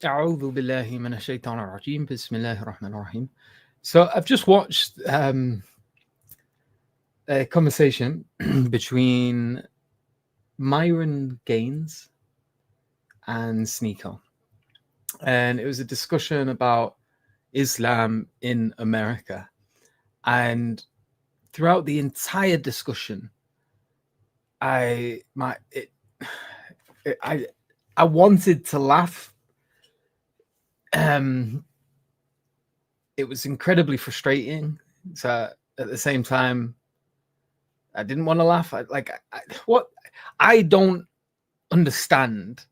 أعوذ بالله من الشيطان الرجيم. بسم الله الرحمن الرحيم. So I've just watched a conversation between Myron Gaines and Sneeko, and it was a discussion about Islam in America. And throughout the entire discussion, I wanted to laugh. It was incredibly frustrating. So at the same time, I didn't want to laugh. I don't understand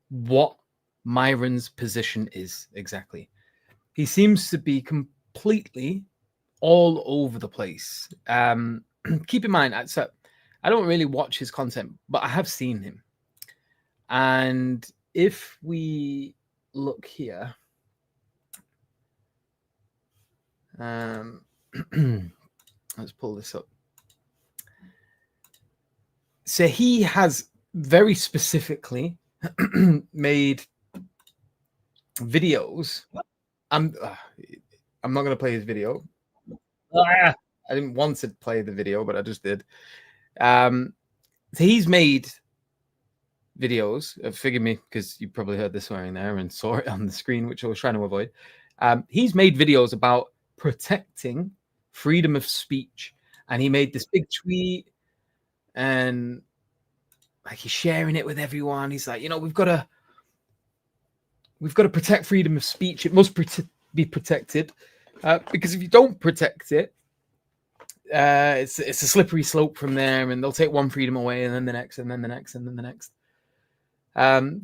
what Myron's position is exactly. He seems to be completely all over the place. Keep in mind, so I don't really watch his content, but I have seen him. And if we look here, let's pull this up. So he has very specifically made videos. I'm not going to play his video. I didn't want to play the video, but I just did. So he's made videos. Forgive me, because you probably heard the swearing there and saw it on the screen, which I was trying to avoid. He's made videos about protecting freedom of speech, and he made this big tweet, and like he's sharing it with everyone. He's like, we've got to protect freedom of speech. It must be protected, because if you don't protect it, it's a slippery slope from there, and they'll take one freedom away, and then the next, and then the next, and then the next.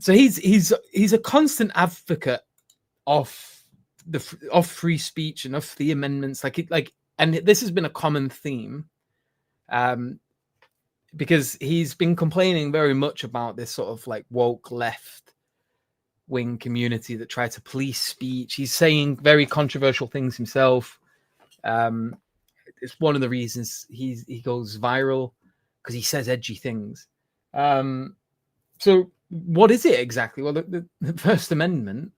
So he's a constant advocate of free speech and of the amendments, and this has been a common theme, because he's been complaining very much about this sort of like woke left wing community that try to police speech. He's saying very controversial things himself. It's one of the reasons he goes viral, because he says edgy things. So what is it exactly? Well, the First Amendment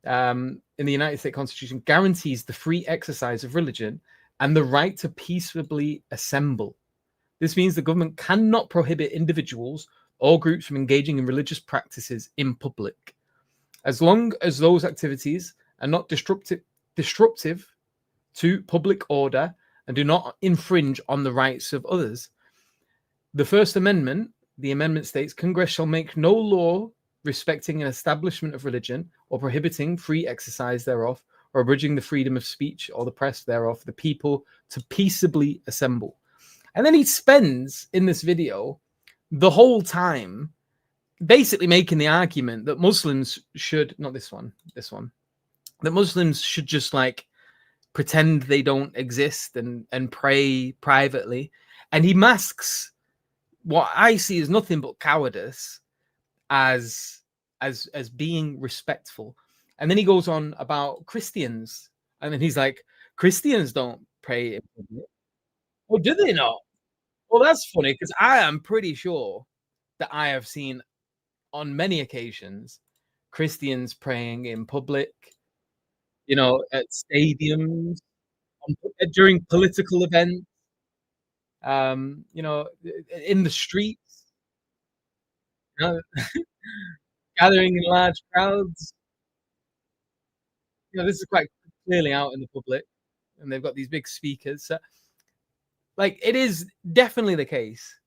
in the United States Constitution guarantees the free exercise of religion and the right to peaceably assemble. This means the government cannot prohibit individuals or groups from engaging in religious practices in public, as long as those activities are not disruptive to public order and do not infringe on the rights of others. The First Amendment, the amendment states, Congress shall make no law respecting an establishment of religion or prohibiting free exercise thereof or abridging the freedom of speech or the press thereof, the people to peaceably assemble. And then he spends in this video the whole time basically making the argument that Muslims should, not this one, that Muslims should just like pretend they don't exist and pray privately. And he masks what I see as nothing but cowardice as being respectful. And then he goes on about Christians, and then he's like, Christians don't pray in public. Oh, do they not? Well, that's funny, because I am pretty sure that I have seen on many occasions Christians praying in public, at stadiums, during political events, in the streets, gathering in large crowds. This is quite clearly out in the public, and they've got these big speakers. So, like, it is definitely the case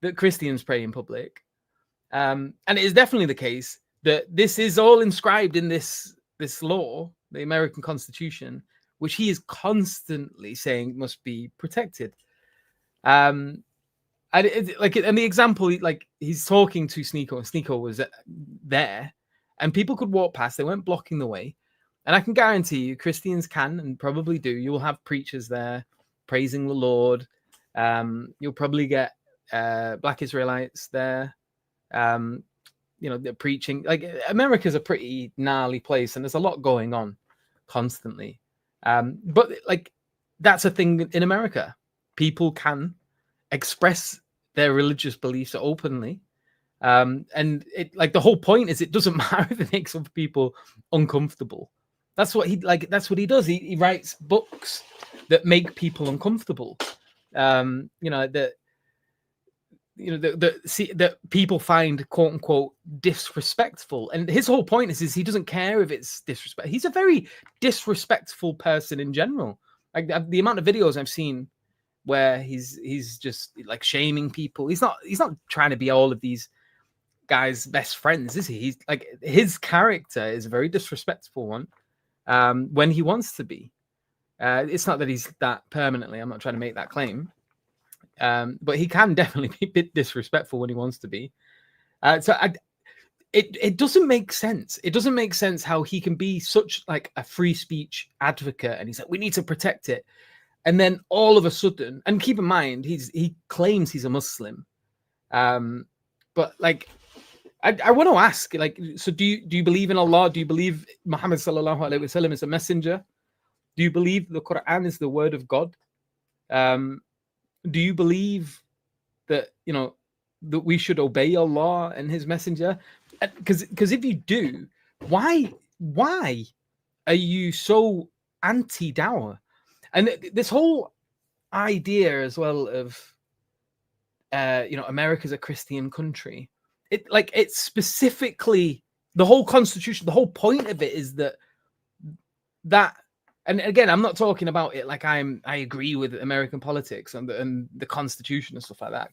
that Christians pray in public, and it is definitely the case that this is all inscribed in this law, the American Constitution, which he is constantly saying must be protected. And the example, like, he's talking to Sneeko, and Sneeko was there, and people could walk past. They weren't blocking the way. And I can guarantee you, Christians can and probably do. You will have preachers there praising the Lord. You'll probably get Black Israelites there. They're preaching. Like, America's a pretty gnarly place, and there's a lot going on constantly. But like, that's a thing in America. People can express their religious beliefs openly. And it, like, the whole point is it doesn't matter if it makes other people uncomfortable. That's what he does. He writes books that make people uncomfortable. That people find quote unquote disrespectful, and his whole point is he doesn't care if it's disrespect. He's a very disrespectful person in general. Like, the amount of videos I've seen where he's just like shaming people. He's not trying to be all of these guys' best friends, is he? He's like, his character is a very disrespectful one when he wants to be. It's not that he's that permanently. I'm not trying to make that claim. But he can definitely be a bit disrespectful when he wants to be. It doesn't make sense. It doesn't make sense how he can be such like a free speech advocate, and he's like, we need to protect it. And then all of a sudden, and keep in mind, he claims he's a Muslim. But like, I want to ask, like, so do you believe in Allah? Do you believe Muhammad sallallahu alaihi wasallam is a messenger? Do you believe the Quran is the word of God? Do you believe that, that we should obey Allah and his messenger? Because if you do, why are you so anti-dawah? And this whole idea as well of America's a Christian country. It's specifically the whole constitution, the whole point of it is that and again, I'm not talking about it like I agree with American politics and the Constitution and stuff like that.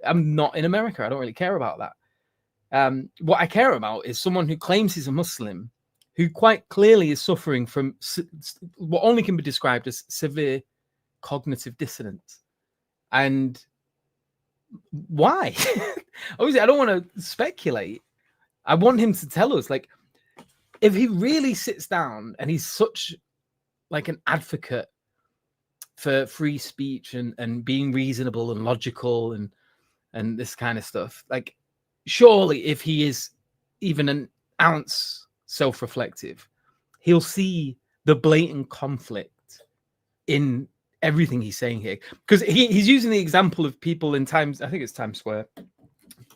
I'm not in America. I don't really care about that. What I care about is someone who claims he's a Muslim, who quite clearly is suffering from what only can be described as severe cognitive dissonance. And why? Obviously, I don't want to speculate. I want him to tell us, like, if he really sits down and he's such like an advocate for free speech and being reasonable and logical and this kind of stuff, like, surely if he is even an ounce self-reflective, he'll see the blatant conflict in everything he's saying here. Because he's using the example of people in Times Square,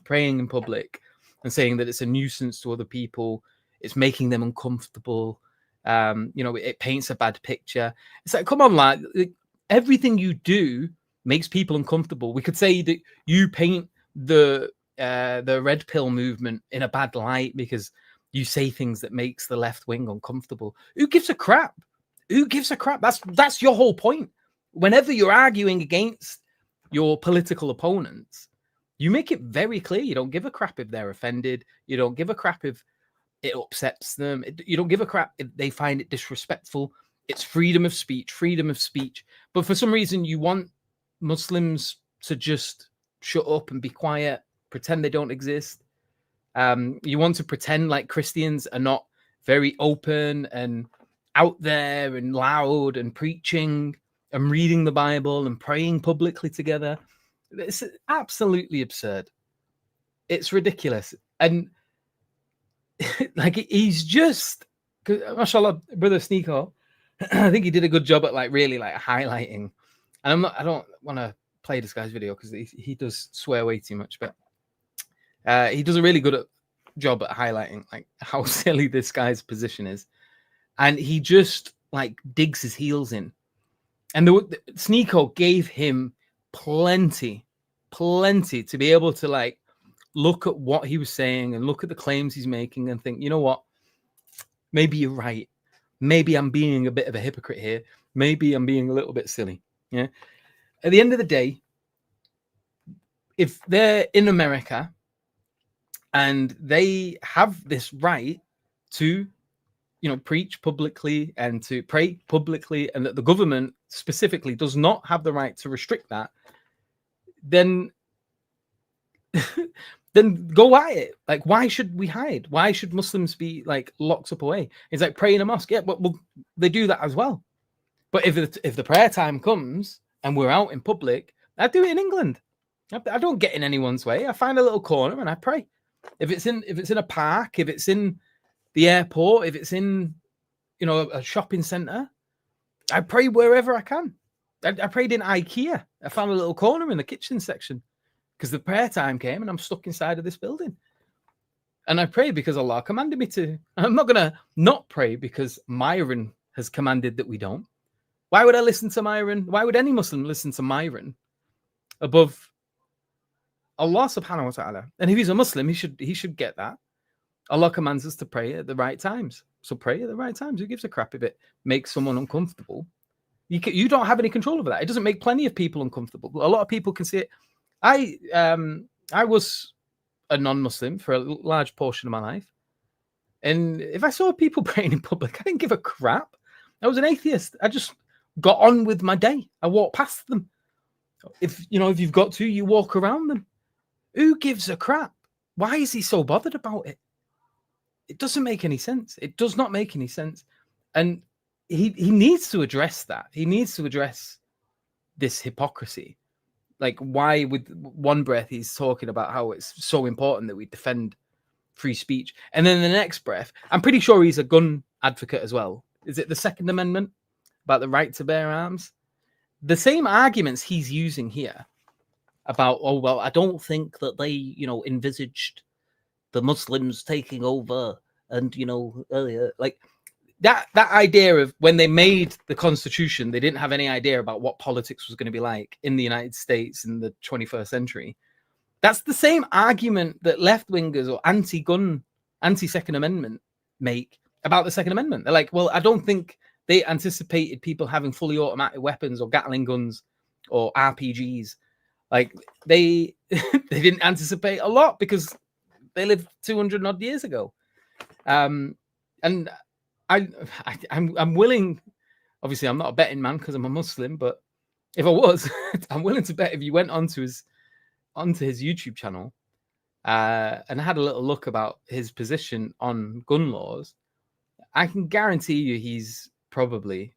praying in public and saying that it's a nuisance to other people, it's making them uncomfortable. It paints a bad picture. It's like, come on, lad. Everything you do makes people uncomfortable. We could say that you paint the red pill movement in a bad light because you say things that makes the left wing uncomfortable. Who gives a crap? Who gives a crap? That's your whole point. Whenever you're arguing against your political opponents, you make it very clear you don't give a crap if they're offended. You don't give a crap if it upsets them. You don't give a crap if they find it disrespectful. It's freedom of speech. But for some reason, you want Muslims to just shut up and be quiet, pretend they don't exist. You want to pretend like Christians are not very open and out there and loud and preaching and reading the Bible and praying publicly together. It's absolutely absurd. It's ridiculous. And like, he's just, mashallah, brother Sneeko, I think he did a good job at like really like highlighting. And I don't want to play this guy's video because he does swear way too much, but he does a really good job at highlighting like how silly this guy's position is. And he just like digs his heels in. And the Sneeko gave him plenty to be able to like look at what he was saying and look at the claims he's making and think, you know what? Maybe you're right. Maybe I'm being a bit of a hypocrite here. Maybe I'm being a little bit silly. Yeah. At the end of the day, if they're in America and they have this right to, preach publicly and to pray publicly, and that the government specifically does not have the right to restrict that, then go at it. Like, why should we hide? Why should Muslims be like locked up away? It's like praying in a mosque. Yeah, but they do that as well. But if the prayer time comes and we're out in public, I do it in England. I don't get in anyone's way. I find a little corner and I pray. If it's in a park, if it's in the airport, if it's in a shopping center, I pray wherever I can. I prayed in IKEA. I found a little corner in the kitchen section because the prayer time came and I'm stuck inside of this building. And I pray because Allah commanded me to. I'm not going to not pray because Myron has commanded that we don't. Why would I listen to Myron? Why would any Muslim listen to Myron above Allah subhanahu wa ta'ala? And if he's a Muslim, he should get that. Allah commands us to pray at the right times. So pray at the right times. Who gives a crap if it makes someone uncomfortable? You don't have any control over that. It doesn't make plenty of people uncomfortable. A lot of people can see it. I was a non-Muslim for a large portion of my life. And if I saw people praying in public, I didn't give a crap. I was an atheist. I just got on with my day. I walked past them. If you've got to, you walk around them. Who gives a crap? Why is he so bothered about it? It doesn't make any sense. It does not make any sense. And he needs to address that. He needs to address this hypocrisy. Like, why with one breath he's talking about how it's so important that we defend free speech, and then the next breath, I'm pretty sure he's a gun advocate as well. Is it the Second Amendment about the right to bear arms? The same arguments he's using here about, oh, well, I don't think that they, envisaged the Muslims taking over, and like that idea of when they made the Constitution, they didn't have any idea about what politics was going to be like in the United States in the 21st century. That's the same argument that left-wingers or anti-gun, anti-Second Amendment make about the Second Amendment. They're like, well, I don't think they anticipated people having fully automatic weapons or Gatling guns or RPGs. Like, they didn't anticipate a lot because they lived 200 odd years ago. And I'm willing, obviously I'm not a betting man because I'm a Muslim, but if I was, I'm willing to bet if you went onto his YouTube channel and had a little look about his position on gun laws, I can guarantee you he's probably,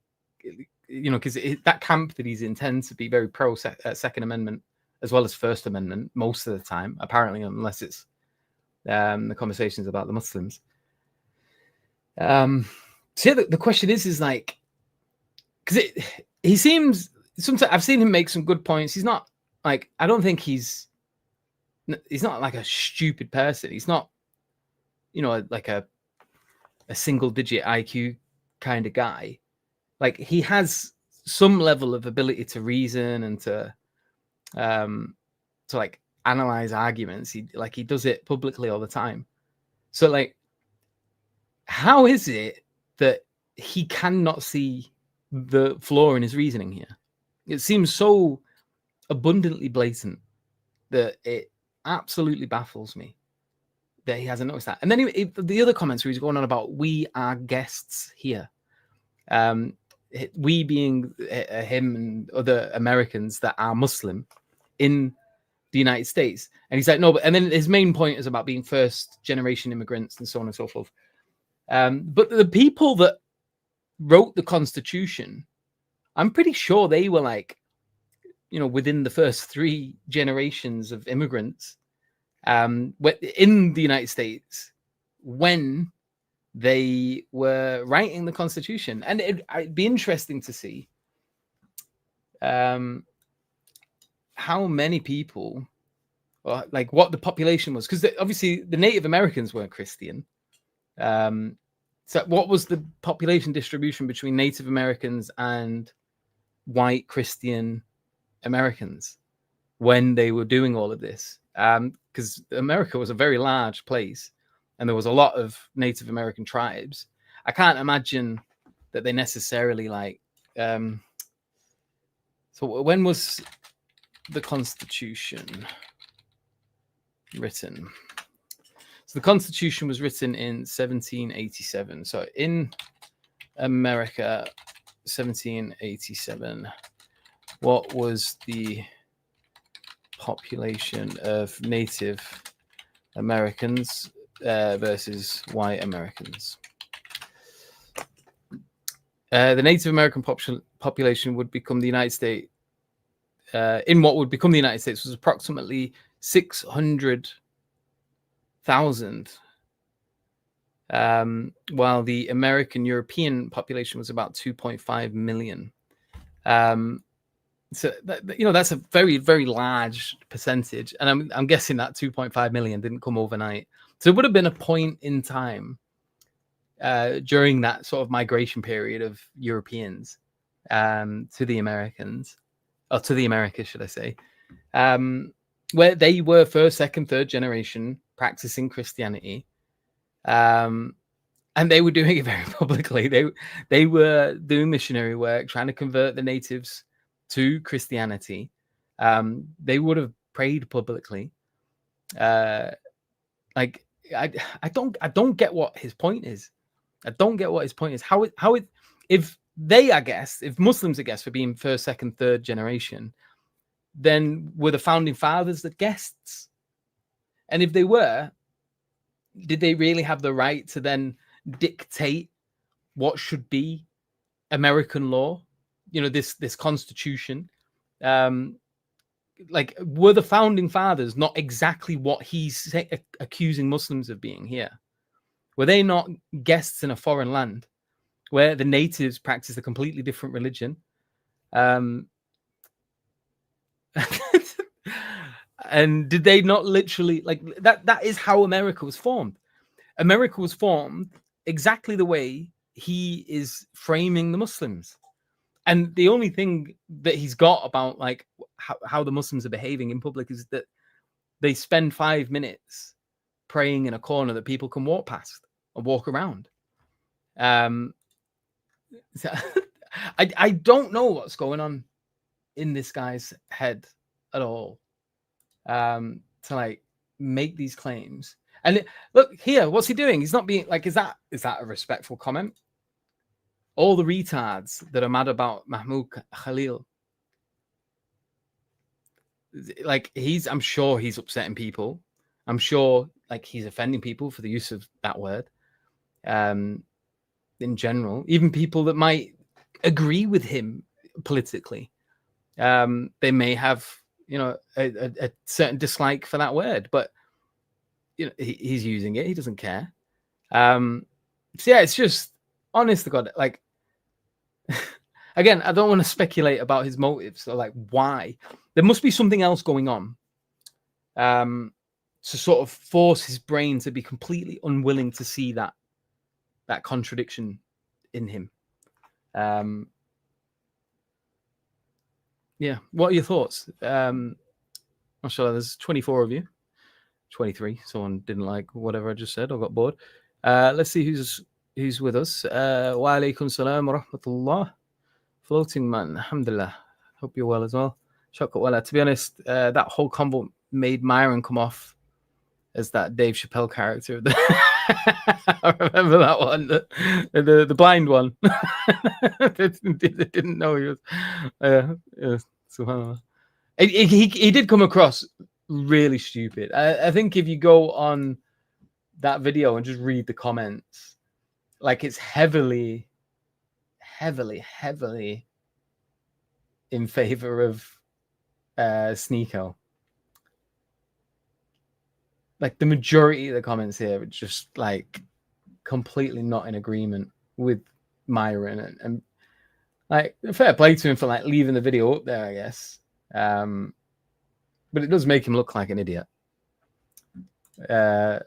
because that camp that he's in tends to be very pro Second Amendment as well as First Amendment most of the time, apparently, unless it's the conversations about the Muslims. So yeah, the question is like, because he seems, sometimes I've seen him make some good points. He's not like, I don't think he's not like a stupid person. He's not, like a single digit IQ kind of guy. Like, he has some level of ability to reason and to like analyze arguments. He does it publicly all the time. So like, how is it that he cannot see the flaw in his reasoning here? It seems so abundantly blatant that it absolutely baffles me that he hasn't noticed that. And then the other comments where he's going on about, we are guests here. We being him and other Americans that are Muslim in the United States. And he's like, no, and then his main point is about being first generation immigrants and so on and so forth. But the people that wrote the Constitution, I'm pretty sure they were like, within the first 3 generations of immigrants in the United States when they were writing the Constitution. And it'd be interesting to see how many people, or like what the population was, because obviously the Native Americans weren't Christian. So what was the population distribution between Native Americans and white Christian Americans when they were doing all of this? Because America was a very large place and there was a lot of Native American tribes. I can't imagine that they necessarily like, so when was the Constitution written? So the Constitution was written in 1787. So in America, 1787, what was the population of Native Americans versus white Americans? The Native American population would become the United States, in what would become the United States, was approximately 600,000, while the American European population was about 2.5 million. So that's a very, very large percentage, and I'm guessing that 2.5 million didn't come overnight. So it would have been a point in time during that sort of migration period of Europeans to the Americans, or to the Americas, should I say, where they were first, second, third generation practicing Christianity, and they were doing it very publicly. They were doing missionary work, trying to convert the natives to Christianity. They would have prayed publicly. Like I don't get what his point is. I don't get what his point is. If Muslims, I guess, for being first, second, third generation, then were the founding fathers the guests? And if they were, did they really have the right to then dictate what should be American law? This Constitution. Like, were the founding fathers not exactly what he's accusing Muslims of being here? Were they not guests in a foreign land where the natives practice a completely different religion? And did they not literally, like, that is how America was formed. America was formed exactly the way he is framing the Muslims. And the only thing that he's got about, like, how the Muslims are behaving in public is that they spend 5 minutes praying in a corner that people can walk past and walk around. So I don't know what's going on in this guy's head at all, to like make these claims. And look here, what's he doing? He's not being like, is that a respectful comment? All the retards that are mad about Mahmoud Khalil, like, I'm sure he's upsetting people. I'm sure, like, he's offending people for the use of that word. In general, even people that might agree with him politically, they may have, a certain dislike for that word, but he's using it. He doesn't care. So yeah, it's just, honest to God, like, again, I don't want to speculate about his motives or like why. There must be something else going on, to sort of force his brain to be completely unwilling to see that contradiction in him. Yeah, what are your thoughts? Mashallah, there's 24 of you. 23. Someone didn't like whatever I just said or got bored. Let's see who's with us. Wa alaikum salam wa rahmatullah. Floating man, alhamdulillah. Hope you're well as well. Shukr wala. To be honest, that whole combo made Myron come off as that Dave Chappelle character. I remember that one, the blind one. They didn't know he was. SubhanAllah. He did come across really stupid. I think if you go on that video and just read the comments, like, it's heavily in favor of Sneeko. Like, the majority of the comments here are just like completely not in agreement with Myron, and like, fair play to him for like leaving the video up there, I guess. But it does make him look like an idiot. You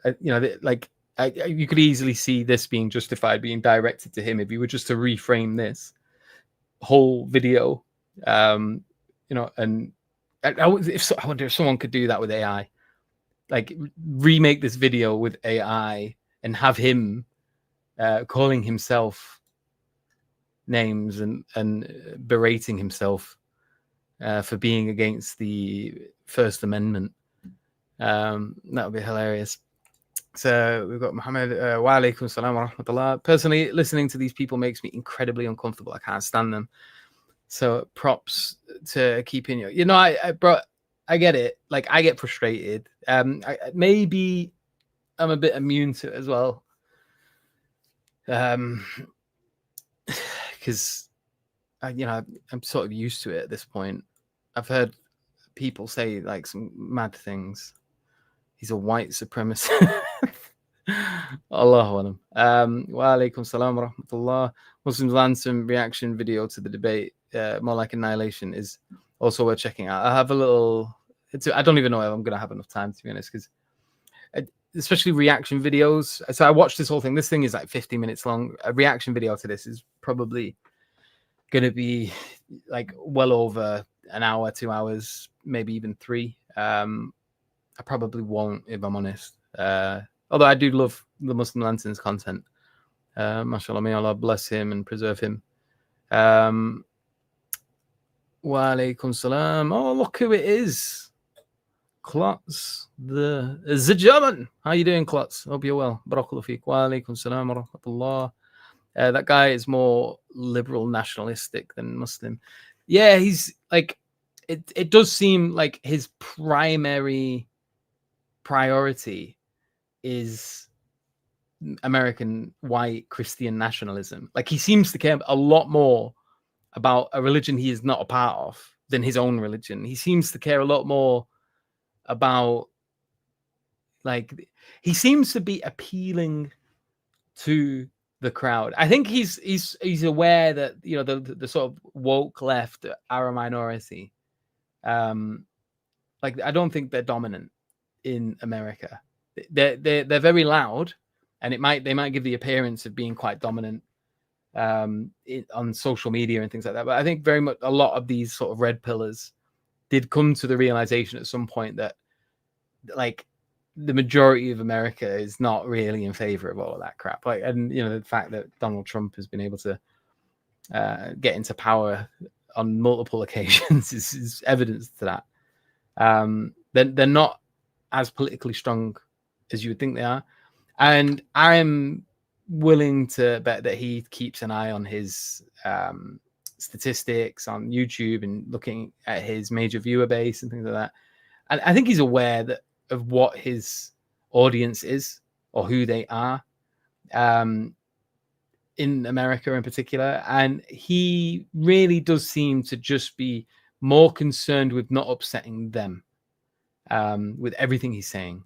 could easily see this being justified, being directed to him if you were just to reframe this whole video. And I wonder if someone could do that with AI. Like, remake this video with AI and have him calling himself names and berating himself for being against the First Amendment. That would be hilarious. So we've got Muhammad. Wa alaikum salam wa rahmatullah. Personally, listening to these people makes me incredibly uncomfortable. I can't stand them. So props to keeping you. I get it. Like, I get frustrated. Maybe I'm a bit immune to it as well. Because I'm sort of used to it at this point. I've heard people say like some mad things. He's a white supremacist. Allahu alam. Wa alaikum salam wa rahmatullah. Muslims land some reaction video to the debate. More like annihilation. Is also worth checking out. I have a little. I don't even know if I'm going to have enough time, to be honest, because especially reaction videos. So I watched this whole thing. This thing is like 50 minutes long. A reaction video to this is probably going to be like well over an hour, 2 hours, maybe even 3. I probably won't, if I'm honest. Although I do love the Muslim Lantern's content. Mashallah, may Allah bless him and preserve him. Wa alaikum salam. Oh, look who it is. Klotz, the German. How you doing, Klotz? Hope you're well. Barakallahu feek. Wa alaikum salam wa rahmatullah. That guy is more liberal nationalistic than Muslim. Yeah, he's like, it does seem like his primary priority is American white Christian nationalism. Like, he seems to care a lot more about a religion he is not a part of than his own religion. He seems to care a lot more about, like, he seems to be appealing to the crowd. I think he's aware that, you know, the sort of woke left are a minority. Like, I don't think they're dominant in America. They're very loud, and they might give the appearance of being quite dominant on social media and things like that. But I think very much a lot of these sort of red pillars did come to the realization at some point that, like, the majority of America is not really in favor of all of that crap. Like, and you know, the fact that Donald Trump has been able to get into power on multiple occasions is evidence to that. They're not as politically strong as you would think they are, and I'm willing to bet that he keeps an eye on his statistics on YouTube and looking at his major viewer base and things like that. And I think he's aware that of what his audience is or who they are in America in particular. And he really does seem to just be more concerned with not upsetting them with everything he's saying.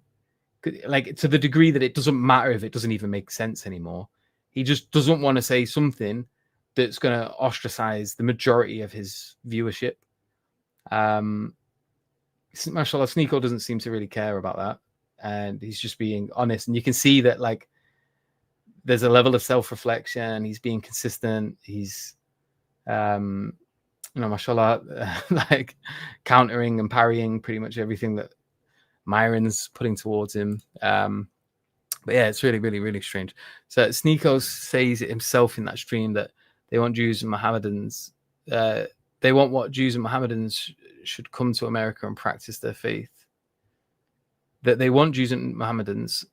Like, to the degree that it doesn't matter if it doesn't even make sense anymore. He just doesn't want to say something that's going to ostracize the majority of his viewership. Mashallah, Sneeko doesn't seem to really care about that, and he's just being honest. And you can see that, like, there's a level of self-reflection. He's being consistent. He's, mashallah, like, countering and parrying pretty much everything that Myron's putting towards him. But yeah, it's really, really, really strange. So Sneeko says it himself in that stream that they want Jews and Mohammedans. They want what Jews and Mohammedans should come to America and practice their faith. That they want Jews and Mohammedans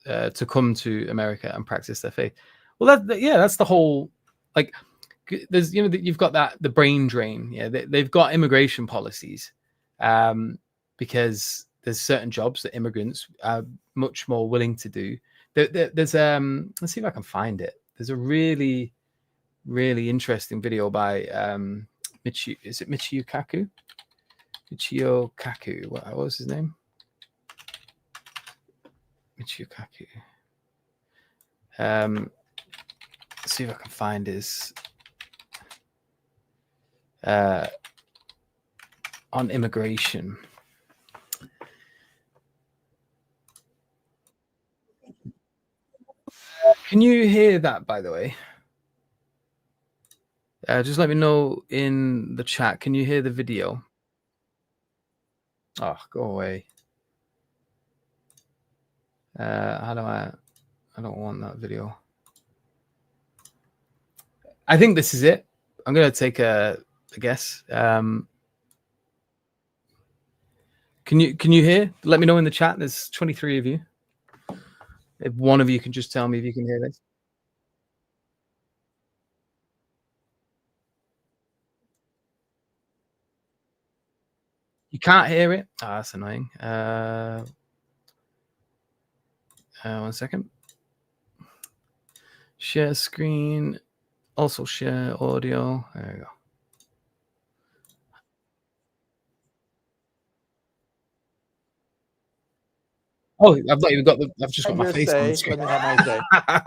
to come to America and practice their faith. Well, that's the whole, like, there's, you know, you've got the brain drain. Yeah, they've got immigration policies because there's certain jobs that immigrants are much more willing to do. There's let's see if I can find it. There's a really, really interesting video by Michio. Is it Michio Kaku? Michio Kaku. What was his name? Michio Kaku. Let's see if I can find his on immigration. Can you hear that, by the way? Just let me know in the chat. Can you hear the video? Oh, go away. How do I don't want that video. I think this is it. I'm going to take a guess. Can you hear? Let me know in the chat. There's 23 of you. If one of you can just tell me if you can hear this. You can't hear it? Oh, that's annoying. 1 second. Share screen. Also share audio. There we go. Oh, I've not even got I've just got my face on the screen. Let me have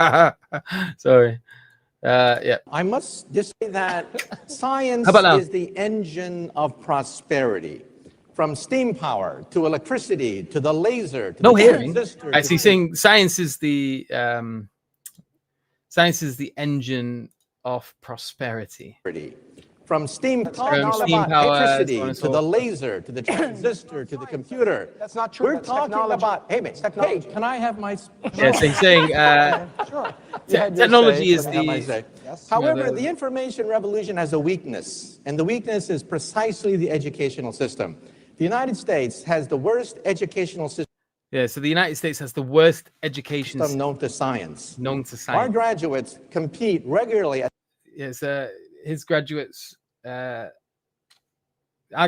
my say. Sorry. Yeah. I must just say that science How about now? is the engine of prosperity. From steam power to electricity to the laser to No the hearing. transistor. I see. Saying science is the engine of prosperity. From steam talking all steam about power, so on electricity and to so the forth. laser to the transistor to the computer. That's not true. We're That's talking technology. about hey, Technology. can I have my Yeah, so he's saying Sure. technology is Let me have my the. say. Yes. However, the- the information revolution has a weakness, and the weakness is precisely the educational system. The United States has the worst educational system Yeah, so the United States has the worst education known to science. known to Our science. graduates compete regularly at Yes, his graduates, our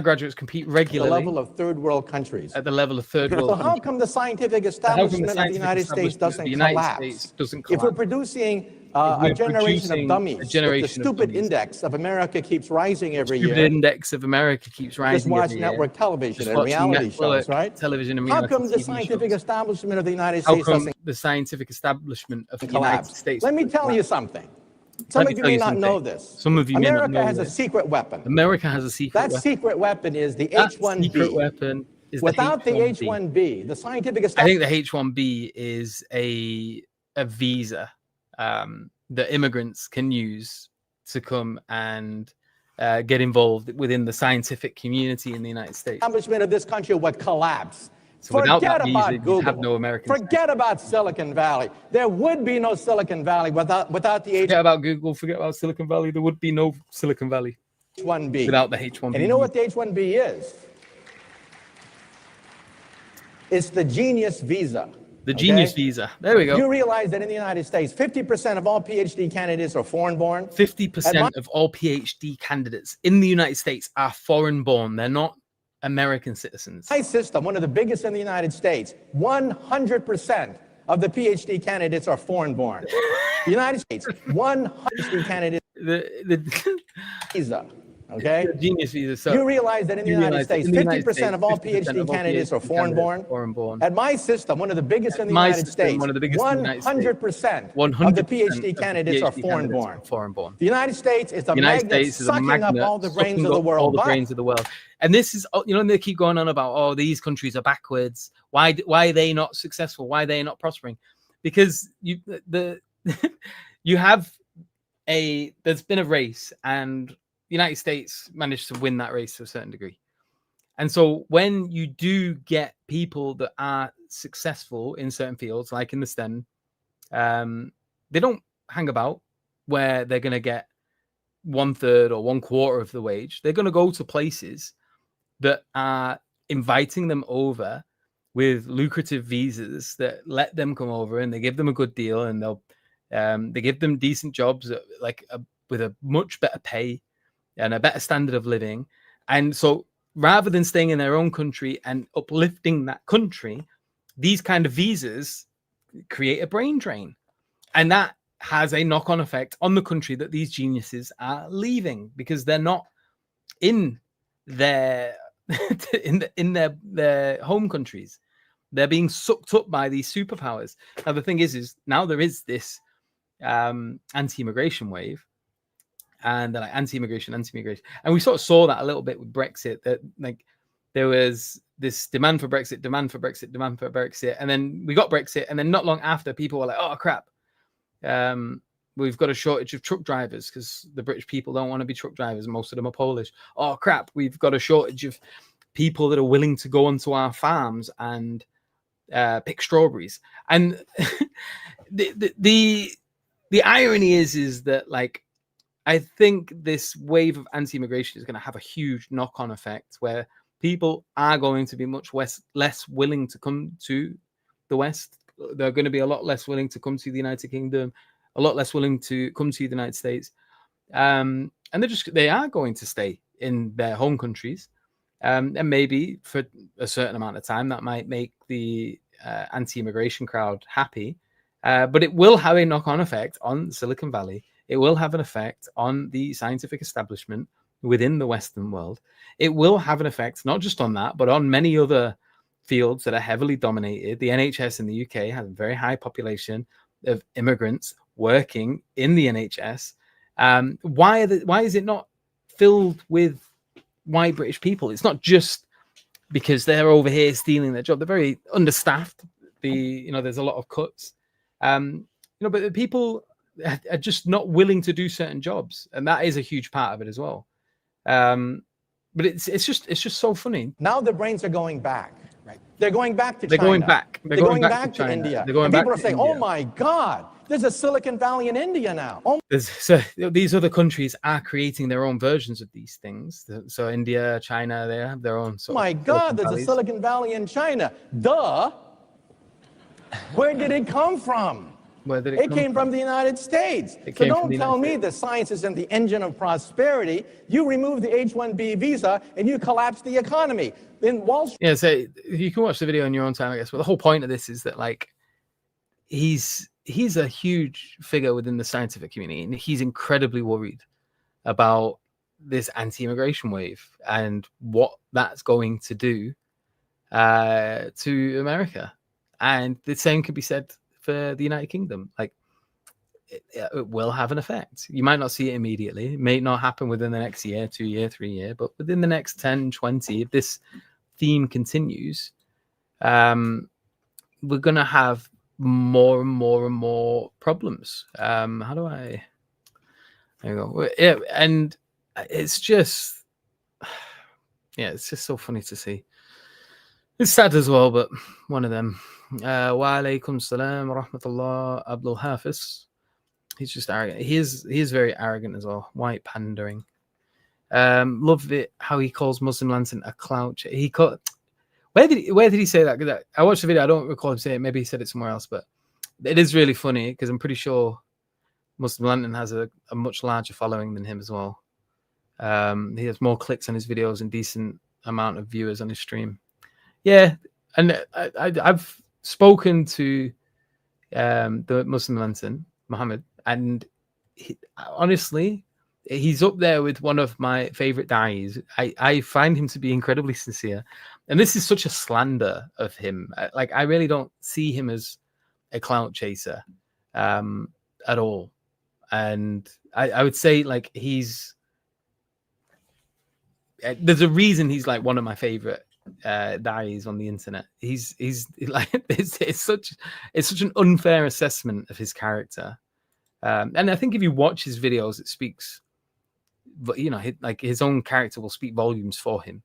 graduates compete regularly the level of third world countries. at the level of third So world how countries. come the scientific How come the establishment of the scientific United States establishment of doesn't the United collapse? States doesn't If we're collapse? producing If we're a generation producing of a dummies, if the generation of stupid dummies, index of America keeps rising every stupid year, index of America keeps rising just watch every year. network television Just and watching reality network shows, right? television and How reality come the TV scientific shows. establishment of the United How States come doesn't the scientific establishment of the United collapse? States? Let me doesn't tell you collapse? something. Let Some me of you tell may you not something. know this. Some of you may not America know has a this. secret weapon. America has a secret That weapon. secret weapon is the That secret H-1B. weapon is Without the H-1B. H-1B, the scientific I establishment think the H-1B is a visa that immigrants can use to come and get involved within the scientific community in the United States. of this country would collapse. So without that Forget visa, about you'd Google. have no American Forget about Silicon Valley. There would be no Silicon Valley without the Forget about Google, forget about Silicon Valley. There would be no Silicon Valley H-1B. without the H-1B. And you know what the H-1B is? It's the genius visa. The genius visa. There we You go. realize that in the United States, 50% of all PhD candidates are foreign-born? 50% of all PhD candidates in the United States are foreign-born. They're not American citizens. My system, one of the biggest in the United States, 100% of the PhD candidates are foreign-born. The United States, 100% candidates The visa. Okay? the genius visa. So You realize that in the United States, 50% of all 50% PhD of all candidates are PhD foreign-born. Foreign-born. At my system, one of the biggest in the My United system, States, one of the biggest in the United States, 100% of 100% the of PhD the candidates are PhD foreign-born. candidates are foreign-born. The United States is a The United magnet States is a sucking magnet up all the brains sucking of the up world. all the But brains of the world. And this is, you know, they keep going on about, oh, these countries are backwards. Why are they not successful? Why are they not prospering? Because you have there's been a race, and the United States managed to win that race to a certain degree. And so when you do get people that are successful in certain fields, like in the STEM, they don't hang about where they're going to get 1/3 or 1/4 of the wage. They're going to go to places that are inviting them over with lucrative visas that let them come over, and they give them a good deal, and they give them decent jobs with a much better pay and a better standard of living. And so rather than staying in their own country and uplifting that country, these kind of visas create a brain drain. And that has a knock-on effect on the country that these geniuses are leaving, because they're not in their in their home countries. They're being sucked up by these superpowers. Now the thing is now there is this anti-immigration wave, and they're like anti-immigration, and we sort of saw that a little bit with Brexit, that like there was this demand for Brexit, and then we got Brexit, and then not long after, people were like, oh crap, we've got a shortage of truck drivers because the British people don't want to be truck drivers, most of them are Polish. Oh crap, we've got a shortage of people that are willing to go onto our farms and pick strawberries. And the irony is that, like, I think this wave of anti-immigration is going to have a huge knock-on effect where people are going to be much less willing to come to the West. They're going to be a lot less willing to come to the United Kingdom, a lot less willing to come to the United States. And they are going to stay in their home countries. And maybe for a certain amount of time, that might make the anti-immigration crowd happy. But it will have a knock-on effect on Silicon Valley. It will have an effect on the scientific establishment within the Western world. It will have an effect not just on that, but on many other fields that are heavily dominated. The NHS in the UK has a very high population of immigrants working in the NHS. Why is it not filled with white British people? It's not just because they're over here stealing their job. They're very understaffed. There's a lot of cuts. But the people are just not willing to do certain jobs, and that is a huge part of it as well. But it's just so funny. Now the brains are going back. Right. They're going back to They're China. Going back. They're going back to China. India. They're going and back people are saying, India. "Oh my God, there's a Silicon Valley in India now." Oh. So these other countries are creating their own versions of these things. So India, China, they have their own. Oh my God, there's a Silicon Valley in China. Duh. Where did it come from? Where did it came from the United States. So don't tell me that science isn't the engine of prosperity. You remove the H-1B visa and you collapse the economy. In Wall Street. Yeah, so you can watch the video in your own time, I guess. But the whole point of this is that, like, he's a huge figure within the scientific community, and he's incredibly worried about this anti-immigration wave and what that's going to do to America. And the same could be said for the United Kingdom. Like, it will have an effect. You might not see it immediately. It may not happen within the next year, 2 year, 3 year, but within the next 10, 20, if this theme continues, we're going to have more and more and more problems. There you go. Yeah, and it's just, it's just so funny to see. It's sad as well, but one of them. Wa alaikum salam wa rahmatullah, Abdul Hafiz. He's just arrogant. He is very arrogant as well. White pandering. Love it how he calls Muslim Lantern a clout. Where did he say that? 'Cause I watched the video. I don't recall him saying it. Maybe he said it somewhere else, but it is really funny because I'm pretty sure Muslim Lantern has a much larger following than him as well. He has more clicks on his videos and decent amount of viewers on his stream. Yeah, and I've spoken to the Muslim Lantern, Muhammad, and honestly, he's up there with one of my favorite da'is. I find him to be incredibly sincere, and this is such a slander of him. Like, I really don't see him as a clout chaser at all. And I would say, like, there's a reason he's like one of my favorite da'is on the internet. He's like, it's such an unfair assessment of his character. And I think if you watch his videos, it speaks, but like his own character will speak volumes for him.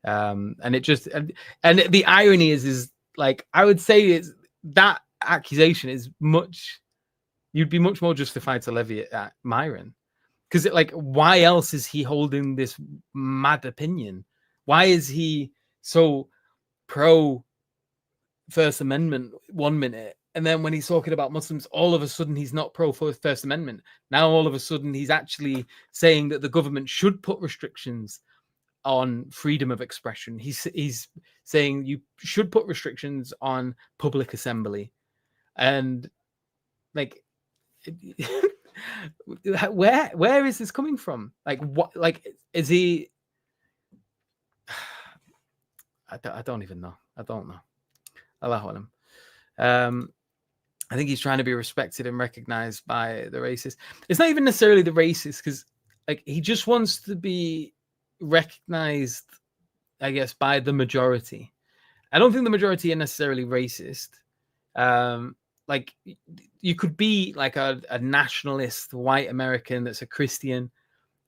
And it just, and the irony is like, I would say that accusation is you'd be much more justified to levy it at Myron, because like, why else is he holding this mad opinion? Why is he so pro First Amendment 1 minute, and then when he's talking about Muslims, all of a sudden he's not pro First Amendment? Now all of a sudden he's actually saying that the government should put restrictions on freedom of expression. He's saying you should put restrictions on public assembly, and like, where is this coming from? Like, what? Like, is he? I don't even know. I don't know. Allahu Alam. I think he's trying to be respected and recognized by the racists. It's not even necessarily the racists, because like, he just wants to be recognized, I guess, by the majority. I don't think the majority are necessarily racist. Like, you could be like a nationalist white American that's a Christian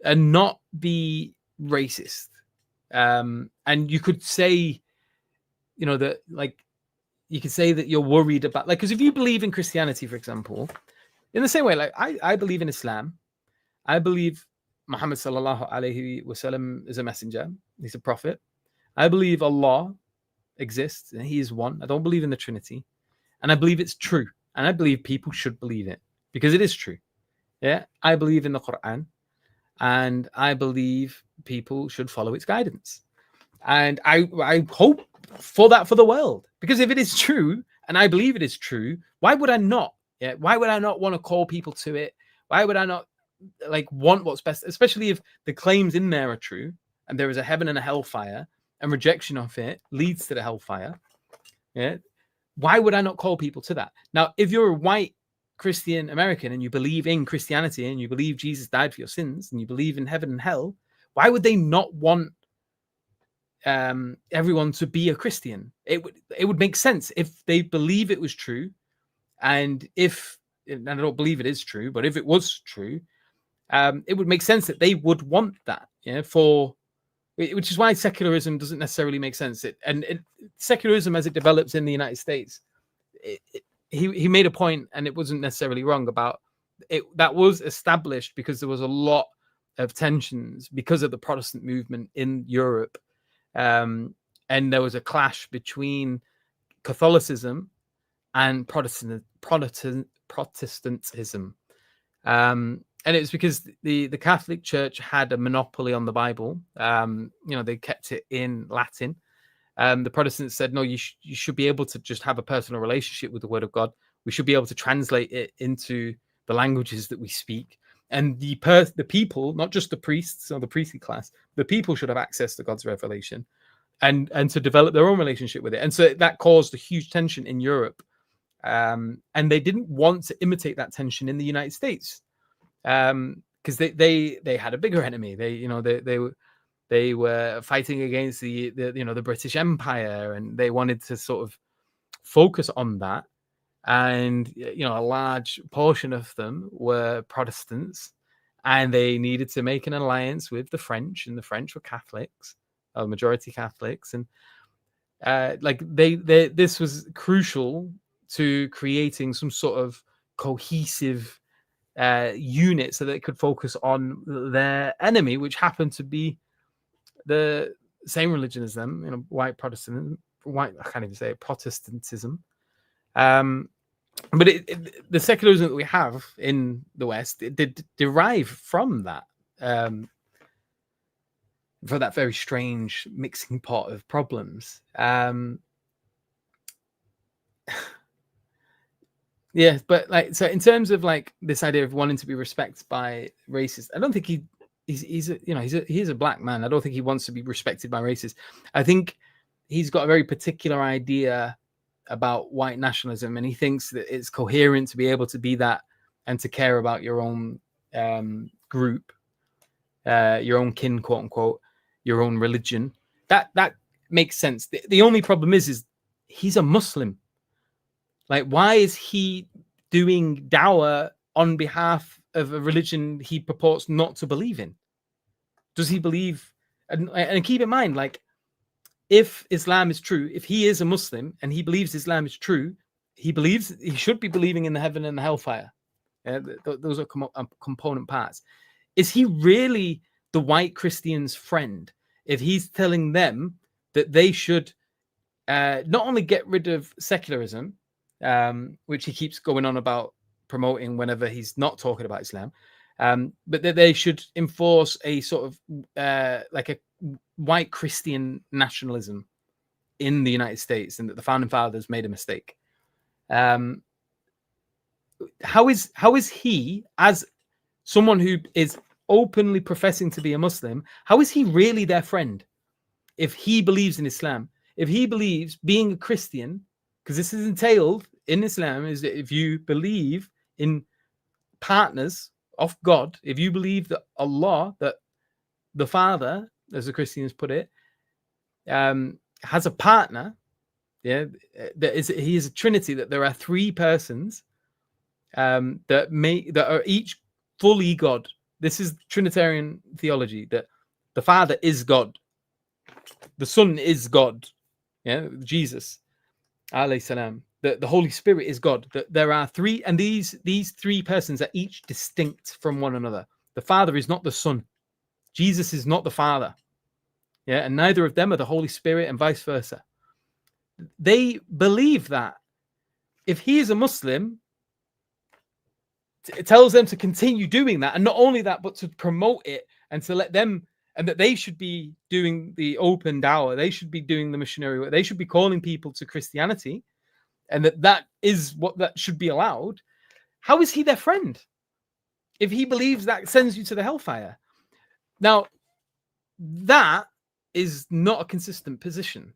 and not be racist. And you could say, that, like, you could say that you're worried about, like, because if you believe in Christianity, for example, in the same way, like, I believe in Islam. I believe Muhammad sallallahu alaihi wasallam is a messenger. He's a prophet. I believe Allah exists and he is one. I don't believe in the Trinity, and I believe it's true. And I believe people should believe it because it is true. Yeah. I believe in the Quran, and I believe people should follow its guidance. And I hope for that for the world, because if it is true and I believe it is true, why would I not? Yeah. Why would I not want to call people to it? Why would I not like want what's best, especially if the claims in there are true and there is a heaven and a hellfire, and rejection of it leads to the hellfire? Yeah. Why would I not call people to that? Now, if you're a white Christian American and you believe in Christianity and you believe Jesus died for your sins and you believe in heaven and hell, why would they not want everyone to be a Christian? It would make sense if they believe it was true, and and I don't believe it is true, but if it was true, it would make sense that they would want that. Which is why secularism doesn't necessarily make sense. Secularism, as it develops in the United States, he made a point, and it wasn't necessarily wrong about it. That was established because there was a lot of tensions because of the Protestant movement in Europe, and there was a clash between Catholicism and Protestantism. And it was because the Catholic Church had a monopoly on the Bible. They kept it in Latin. The Protestants said, no, you should be able to just have a personal relationship with the Word of God. We should be able to translate it into the languages that we speak. And the people, not just the priests or the priestly class, the people should have access to God's revelation and to develop their own relationship with it. And so that caused a huge tension in Europe. And they didn't want to imitate that tension in the United States. Because they had a bigger enemy. They were fighting against the British Empire, and they wanted to sort of focus on that. And a large portion of them were Protestants, and they needed to make an alliance with the French, and the French were Catholics, majority Catholics, and this was crucial to creating some sort of cohesive unit so they could focus on their enemy, which happened to be the same religion as them, white Protestantism. But the secularism that we have in the West, it did derive from that, for that very strange mixing pot of problems. Yeah, but so in terms of this idea of wanting to be respected by racists, I don't think he's a black man. I don't think he wants to be respected by racists. I think he's got a very particular idea about white nationalism, and he thinks that it's coherent to be able to be that and to care about your own group, your own kin, quote unquote, your own religion. That makes sense. The only problem is he's a Muslim. Why is he doing dawah on behalf of a religion he purports not to believe in? Does he believe? And keep in mind, if Islam is true, if he is a Muslim and he believes Islam is true, he should be believing in the heaven and the hellfire. Those are component parts. Is he really the white Christian's friend if he's telling them that they should not only get rid of secularism, which he keeps going on about promoting whenever he's not talking about Islam, but that they should enforce a sort of like a white Christian nationalism in the United States, and that the founding fathers made a mistake? How is he, as someone who is openly professing to be a Muslim, how is he really their friend if he believes in Islam? If he believes being a Christian, because this is entailed in Islam, is that if you believe in partners of God, if you believe that Allah, that the Father, as the Christians put it, has a partner, he is a Trinity, that there are three persons that are each fully God. This is Trinitarian theology, that the Father is God, the Son is God, Jesus, alayhi salam. The Holy Spirit is God. That there are three, and these three persons are each distinct from one another. The Father is not the Son. Jesus is not the Father. And neither of them are the Holy Spirit, and vice versa. They believe that if he is a Muslim, it tells them to continue doing that, and not only that, but to promote it and to let them, and that they should be doing the open dawah. They should be doing the missionary work. They should be calling people to Christianity, and that is what that should be allowed. How is he their friend if he believes that sends you to the hellfire? Now, that is not a consistent position.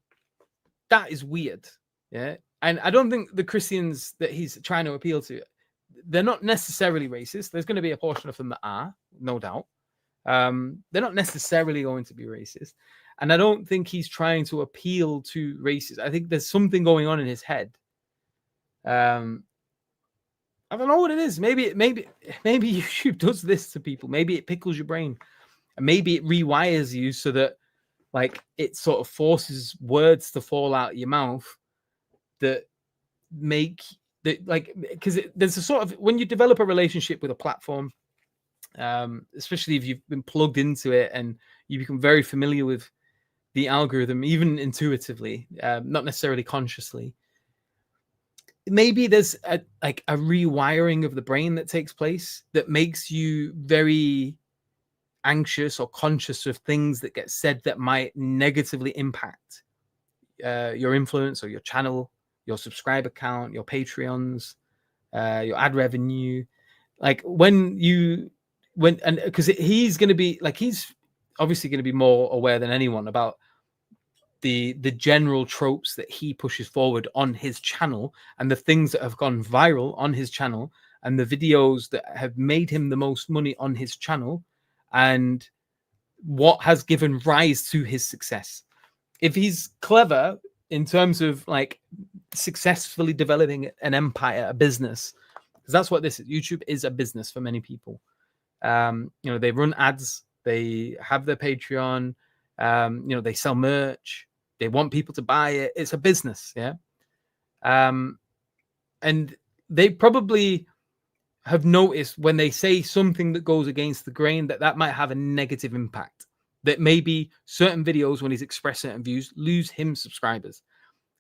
That is weird. And I don't think the Christians that he's trying to appeal to, they're not necessarily racist. There's going to be a portion of them that are, no doubt. They're not necessarily going to be racist. And I don't think he's trying to appeal to racists. I think there's something going on in his head. I don't know what it is. Maybe YouTube does this to people. Maybe it pickles your brain. And maybe it rewires you so that like it sort of forces words to fall out of your mouth that make that, like, because there's a sort of, when you develop a relationship with a platform, especially if you've been plugged into it and you become very familiar with the algorithm, even intuitively, not necessarily consciously, maybe there's a rewiring of the brain that takes place that makes you very anxious or conscious of things that get said that might negatively impact your influence or your channel, your subscriber count, your Patreons, your ad revenue. Like because he's going to be like, he's obviously going to be more aware than anyone about the general tropes that he pushes forward on his channel and the things that have gone viral on his channel and the videos that have made him the most money on his channel and what has given rise to his success. If he's clever in terms of like successfully developing an empire, a business, because that's what this is. YouTube is a business for many people. They run ads, they have their Patreon, they sell merch, they want people to buy it. It's a business, yeah. And they probably have noticed when they say something that goes against the grain that might have a negative impact. That maybe certain videos, when he's expressed certain views, lose him subscribers,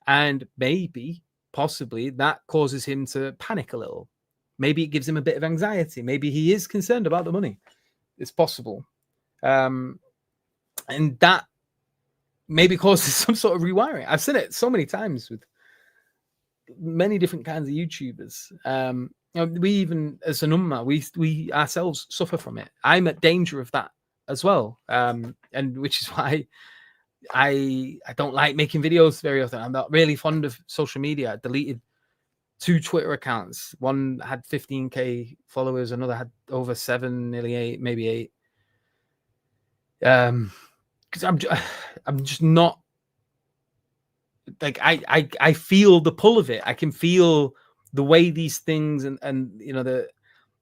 and maybe, possibly, that causes him to panic a little. Maybe it gives him a bit of anxiety. Maybe he is concerned about the money. It's possible. And that maybe causes some sort of rewiring. I've seen it so many times with many different kinds of YouTubers. We even, as an ummah, we ourselves suffer from it. I'm at danger of that as well. And which is why I don't like making videos very often. I'm not really fond of social media. I deleted 2 Twitter accounts. One had 15k followers, another had over 7, nearly 8, maybe 8. Because I'm just not like, I feel the pull of it. I can feel the way these things and the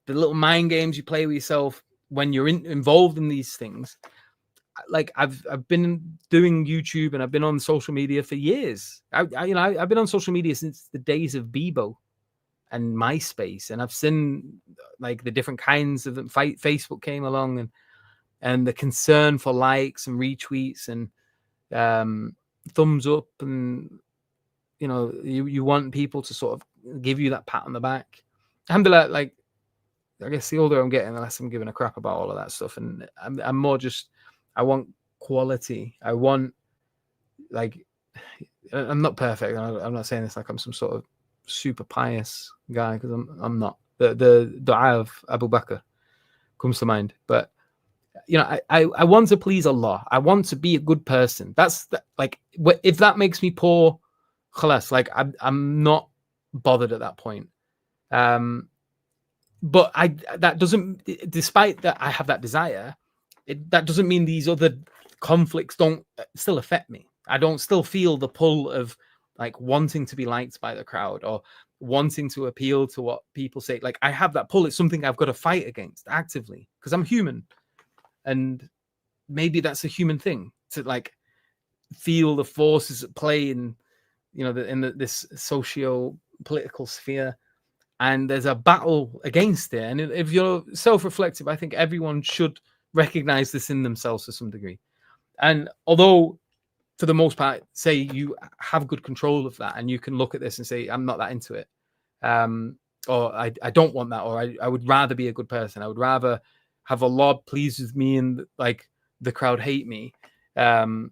little mind games you play with yourself when you're involved in these things. Like I've been doing YouTube and I've been on social media for years. I've been on social media since the days of Bebo and MySpace, and I've seen like the different kinds of them. Facebook came along and the concern for likes and retweets and thumbs up, and you want people to sort of give you that pat on the back. Alhamdulillah, like I guess the older I'm getting, the less I'm giving a crap about all of that stuff, and I'm more just, I want quality. I want, like, I'm not perfect. I'm not saying this like I'm some sort of super pious guy, because I'm not. The dua of Abu Bakr comes to mind, but I want to please Allah. I want to be a good person. That's like, if that makes me poor, khalas, like I'm not bothered at that point. But that doesn't, despite that I have that desire, that doesn't mean these other conflicts don't still affect me. I don't still feel the pull of like wanting to be liked by the crowd or wanting to appeal to what people say. Like I have that pull. It's something I've got to fight against actively because I'm human. And maybe that's a human thing to like feel the forces at play in, this socio-political sphere. And there's a battle against it. And if you're self-reflective, I think everyone should recognize this in themselves to some degree. And although, for the most part, say you have good control of that and you can look at this and say, I'm not that into it. Or I don't want that. Or I would rather be a good person. I would rather have Allah pleased with me and like the crowd hate me. I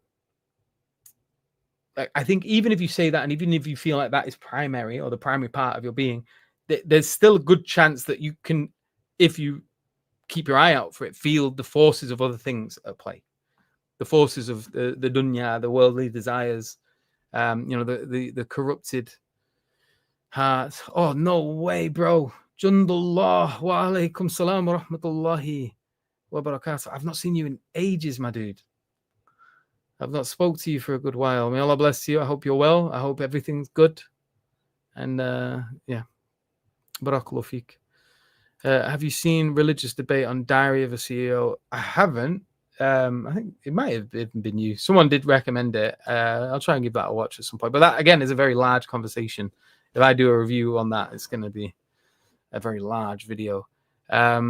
think even if you say that, and even if you feel like that is primary or the primary part of your being, there's still a good chance that you can, if you keep your eye out for it, feel the forces of other things at play, the forces of the dunya, the worldly desires, the corrupted hearts. Oh, no way, bro. Jundullah wa alaikum salam wa rahmatullahi wa barakatuh. I've not seen you in ages, my dude. I've not spoke to you for a good while. May Allah bless you. I hope you're well. I hope everything's good. And yeah, barakallahu feek. Have you seen religious debate on Diary of a CEO? I haven't. I think it might have even been you. Someone did recommend it. I'll try and give that a watch at some point. But that, again, is a very large conversation. If I do a review on that, it's going to be a very large video. I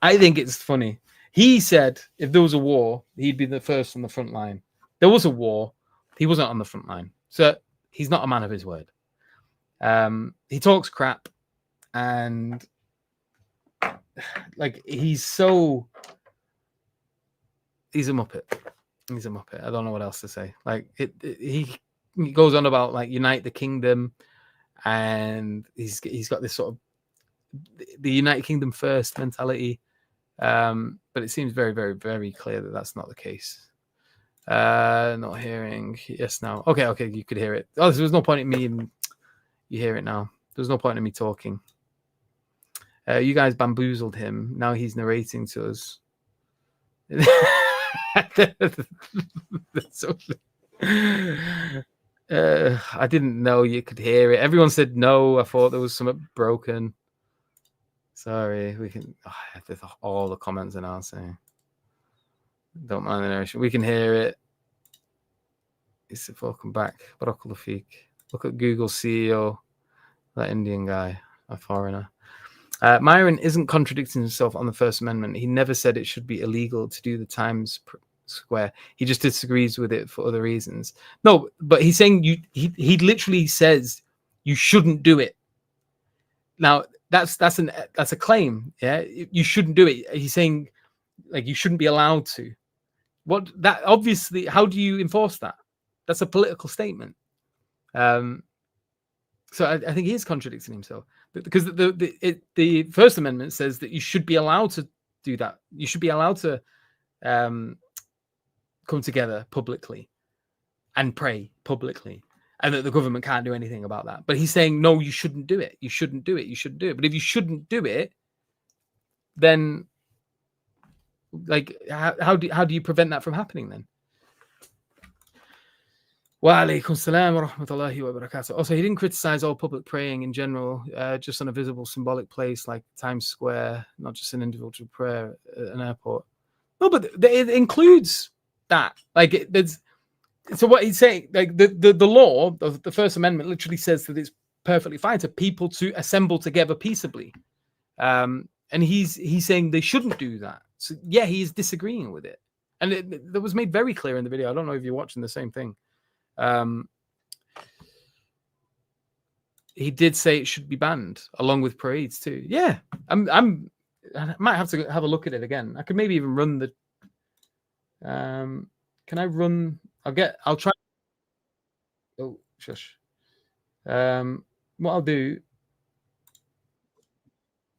think it's funny. He said if there was a war, he'd be the first on the front line. There was a war. He wasn't on the front line. So he's not a man of his word. He talks crap, and like he's a muppet. He's a muppet. I don't know what else to say. Like he goes on about like unite the kingdom, and he's got this sort of the United Kingdom first mentality, but it seems very, very, very clear that that's not the case. Not hearing. Yes, now. Okay, you could hear it. Oh, there was no point in me. You hear it now. There's no point in me talking. You guys bamboozled him. Now he's narrating to us. I didn't know you could hear it. Everyone said no. I thought there was something broken. Sorry, we can. All the comments are now saying, "Don't mind the narration." We can hear it. It's welcome back. Barakallahu feek. Look at Google CEO, that Indian guy, a foreigner. Myron isn't contradicting himself on the First Amendment. He never said it should be illegal to do the Times Square. He just disagrees with it for other reasons. No, but he's saying he literally says you shouldn't do it. Now that's a claim. Yeah, you shouldn't do it. He's saying like you shouldn't be allowed to. What that obviously? How do you enforce that? That's a political statement. So I think he is contradicting himself because the First Amendment says that you should be allowed to do that. You should be allowed to come together publicly and pray publicly, and that the government can't do anything about that. But he's saying, no, you shouldn't do it. You shouldn't do it. You shouldn't do it. But if you shouldn't do it, then like how do you prevent that from happening then? Wa alaikum salam wa rahmatullahi wa barakatuh. Also, he didn't criticize all public praying in general, just on a visible symbolic place like Times Square, not just an individual prayer at an airport. No, but it includes that. Like, there's so what he's saying, like the law, the First Amendment literally says that it's perfectly fine to people to assemble together peaceably. And he's saying they shouldn't do that. So yeah, he's disagreeing with it. And that was made very clear in the video. I don't know if you're watching the same thing. He did say it should be banned along with parades too. Yeah, I might have to have a look at it again. I could maybe even run the. Can I run? I'll try. Oh, shush. What I'll do,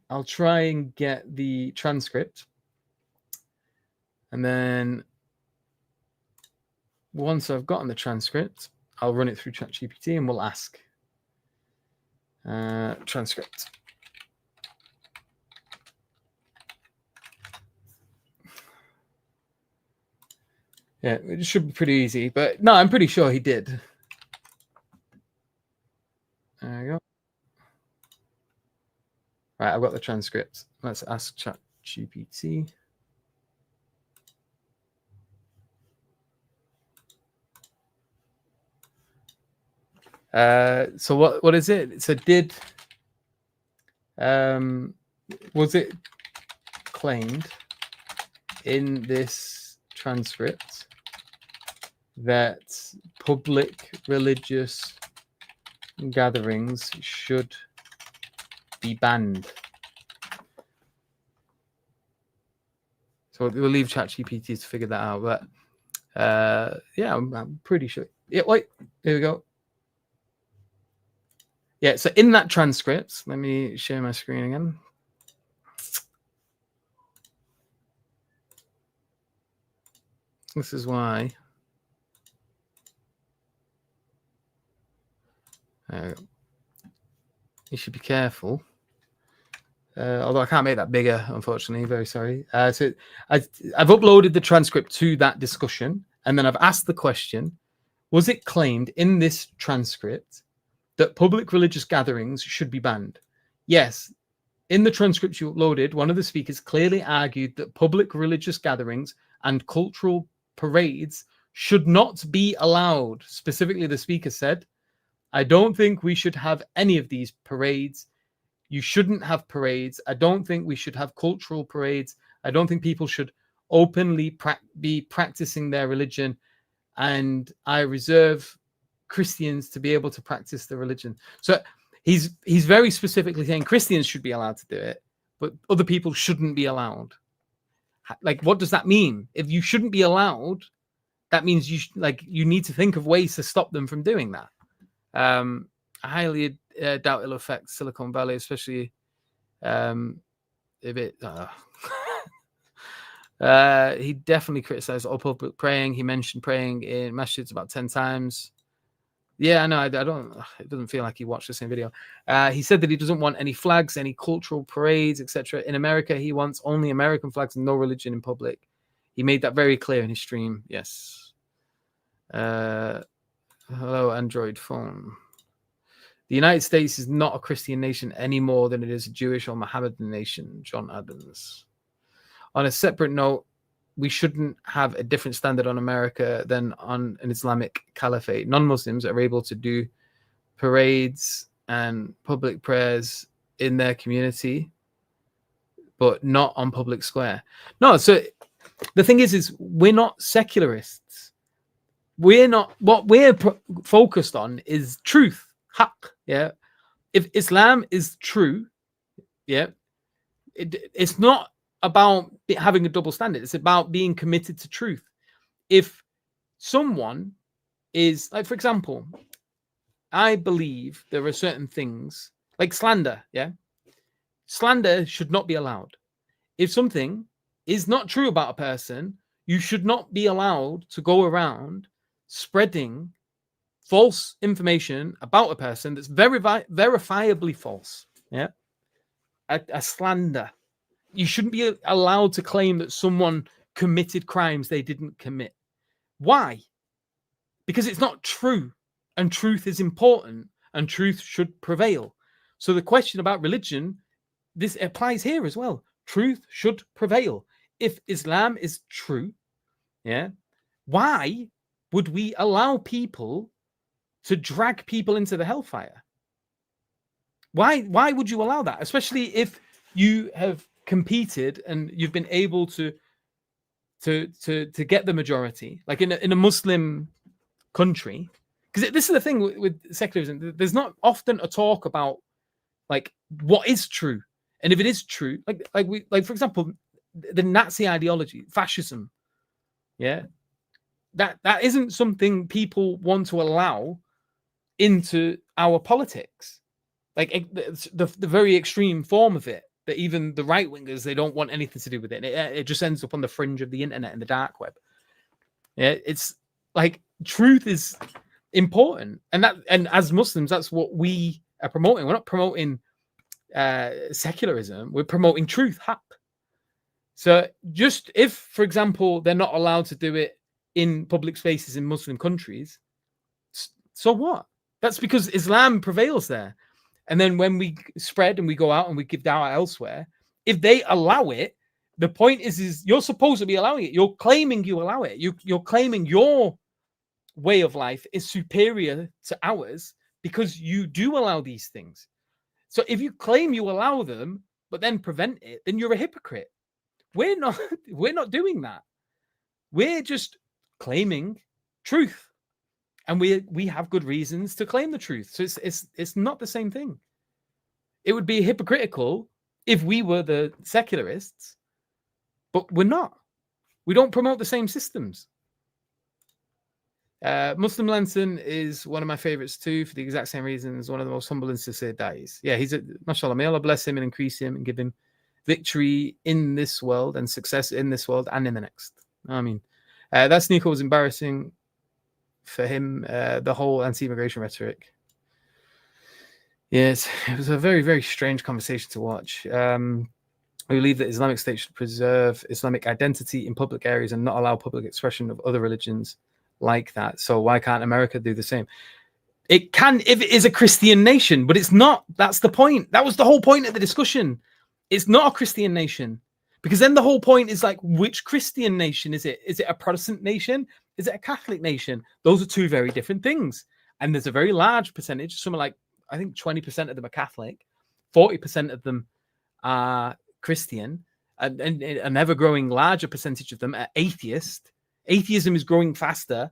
I'll try and get the transcript, and then once I've gotten the transcript, I'll run it through ChatGPT and we'll ask. Transcript. Yeah, it should be pretty easy, but no, I'm pretty sure he did. There we go. Right, I've got the transcript. Let's ask ChatGPT. So what is it? So was it claimed in this transcript that public religious gatherings should be banned? So we'll leave ChatGPT to figure that out. But yeah, I'm pretty sure. Yeah, wait, here we go. Yeah, so in that transcript, let me share my screen again. This is why. There we go. You should be careful. Although I can't make that bigger, unfortunately. Very sorry. So I've uploaded the transcript to that discussion, and then I've asked the question: was it claimed in this transcript that public religious gatherings should be banned? Yes. In the transcript you uploaded, one of the speakers clearly argued that public religious gatherings and cultural parades should not be allowed. Specifically, the speaker said, "I don't think we should have any of these parades. You shouldn't have parades. I don't think we should have cultural parades. I don't think people should openly be practicing their religion. And I reserve Christians to be able to practice the religion." So he's very specifically saying Christians should be allowed to do it, but other people shouldn't be allowed. Like, what does that mean? If you shouldn't be allowed, that means you need to think of ways to stop them from doing that. I highly doubt it'll affect Silicon Valley, especially if it. He definitely criticized all public praying. He mentioned praying in masjids about 10 times. Yeah, I know. I don't. It doesn't feel like he watched the same video. He said that he doesn't want any flags, any cultural parades, etc. In America, he wants only American flags and no religion in public. He made that very clear in his stream. Yes. Hello, Android phone. The United States is not a Christian nation any more than it is a Jewish or Mohammedan nation. John Adams. On a separate note, we shouldn't have a different standard on America than on an Islamic caliphate. Non-Muslims are able to do parades and public prayers in their community, but not on public square. No, so the thing is we're not secularists. We're not. What we're focused on is truth, haqq. Yeah, if Islam is true, yeah, it's not about having a double standard. It's about being committed to truth. If someone is, like, for example, I believe there are certain things like slander. Yeah, slander should not be allowed. If something is not true about a person, you should not be allowed to go around spreading false information about a person that's verifiably false. Yeah, a slander. You shouldn't be allowed to claim that someone committed crimes they didn't commit. Why? Because it's not true, and truth is important, and truth should prevail. So the question about religion, this applies here as well. Truth should prevail. If Islam is true, yeah, why would we allow people to drag people into the hellfire? Why would you allow that? Especially if you have competed and you've been able to get the majority, like in a Muslim country. Because this is the thing with secularism, there's not often a talk about like what is true, and if it is true, like for example, the Nazi ideology, fascism, yeah, that isn't something people want to allow into our politics, like the very extreme form of it. That even the right wingers, they don't want anything to do with it. It just ends up on the fringe of the internet and the dark web. Yeah, it's like truth is important, and as Muslims, that's what we are promoting. We're not promoting secularism. We're promoting truth, haqq. So just if, for example, they're not allowed to do it in public spaces in Muslim countries, so what? That's because Islam prevails there. And then when we spread and we go out and we give dawah elsewhere, if they allow it, the point is you're supposed to be allowing it. You're claiming you allow it. You're claiming your way of life is superior to ours because you do allow these things. So if you claim you allow them, but then prevent it, then you're a hypocrite. We're not doing that. We're just claiming truth. And we have good reasons to claim the truth. So it's not the same thing. It would be hypocritical if we were the secularists, but we're not. We don't promote the same systems. Muslim Lanson is one of my favorites too, for the exact same reasons. One of the most humble and sincere days. Yeah, he's mashallah. May Allah bless him and increase him and give him victory in this world and success in this world and in the next. I mean, that sneaker was embarrassing for him, the whole anti-immigration rhetoric. Yes, it was a very, very strange conversation to watch. We believe that Islamic State should preserve Islamic identity in public areas and not allow public expression of other religions like that. So why can't America do the same? It can if it is a Christian nation, but it's not. That's the point. That was the whole point of the discussion. It's not a Christian nation. Because then the whole point is like, which Christian nation is it? Is it a Protestant nation? Is it a Catholic nation? Those are two very different things. And there's a very large percentage, something like, I think 20% of them are Catholic, 40% of them are Christian, and an ever-growing larger percentage of them are atheist. Atheism is growing faster,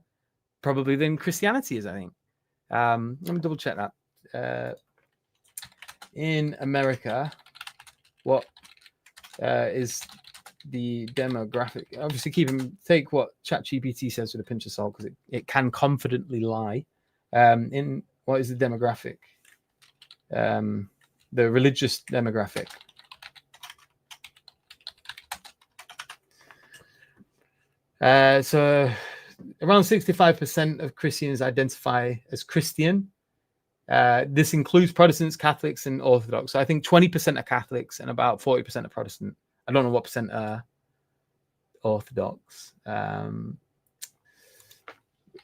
probably, than Christianity is, I think. Let me double check that. In America, what is the demographic? Obviously, take what ChatGPT says with a pinch of salt, because it can confidently lie. In what is the demographic? The religious demographic. So around 65% of Christians identify as Christian. This includes Protestants, Catholics, and Orthodox. So I think 20% are Catholics and about 40% are Protestant. I don't know what percent are Orthodox.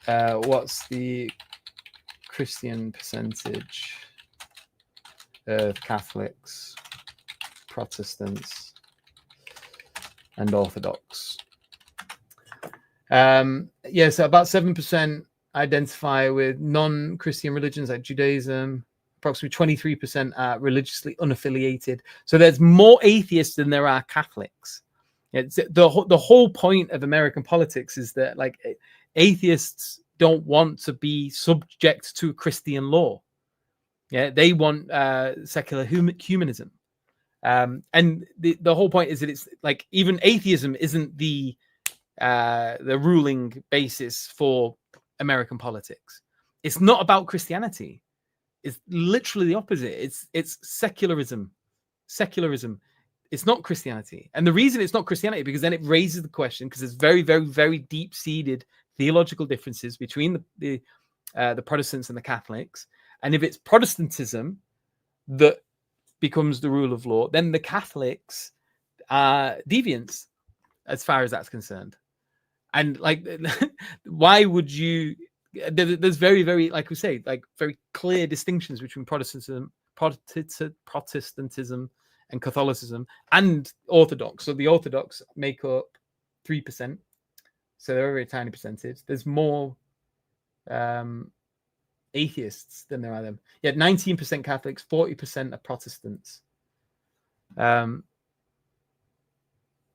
What's the Christian percentage of Catholics, Protestants, and Orthodox? So about 7% identify with non-Christian religions like Judaism. Approximately 23% are religiously unaffiliated. So there's more atheists than there are Catholics. It's the whole point of American politics is that like atheists don't want to be subject to Christian law. Yeah, they want secular humanism. And the whole point is that it's like even atheism isn't the ruling basis for American politics. It's not about Christianity. It's literally the opposite. It's secularism. It's not Christianity. And the reason it's not Christianity, because then it raises the question, because there's very, very, very deep-seated theological differences between the Protestants and the Catholics. And if it's Protestantism that becomes the rule of law, then the Catholics are deviants as far as that's concerned. And like, why would you? There's very, very, like we say, like very clear distinctions between Protestantism and Catholicism and Orthodox. So the Orthodox make up 3%, so they're a very tiny percentage. There's more atheists than there are them. Yeah, 19% Catholics, 40% are Protestants.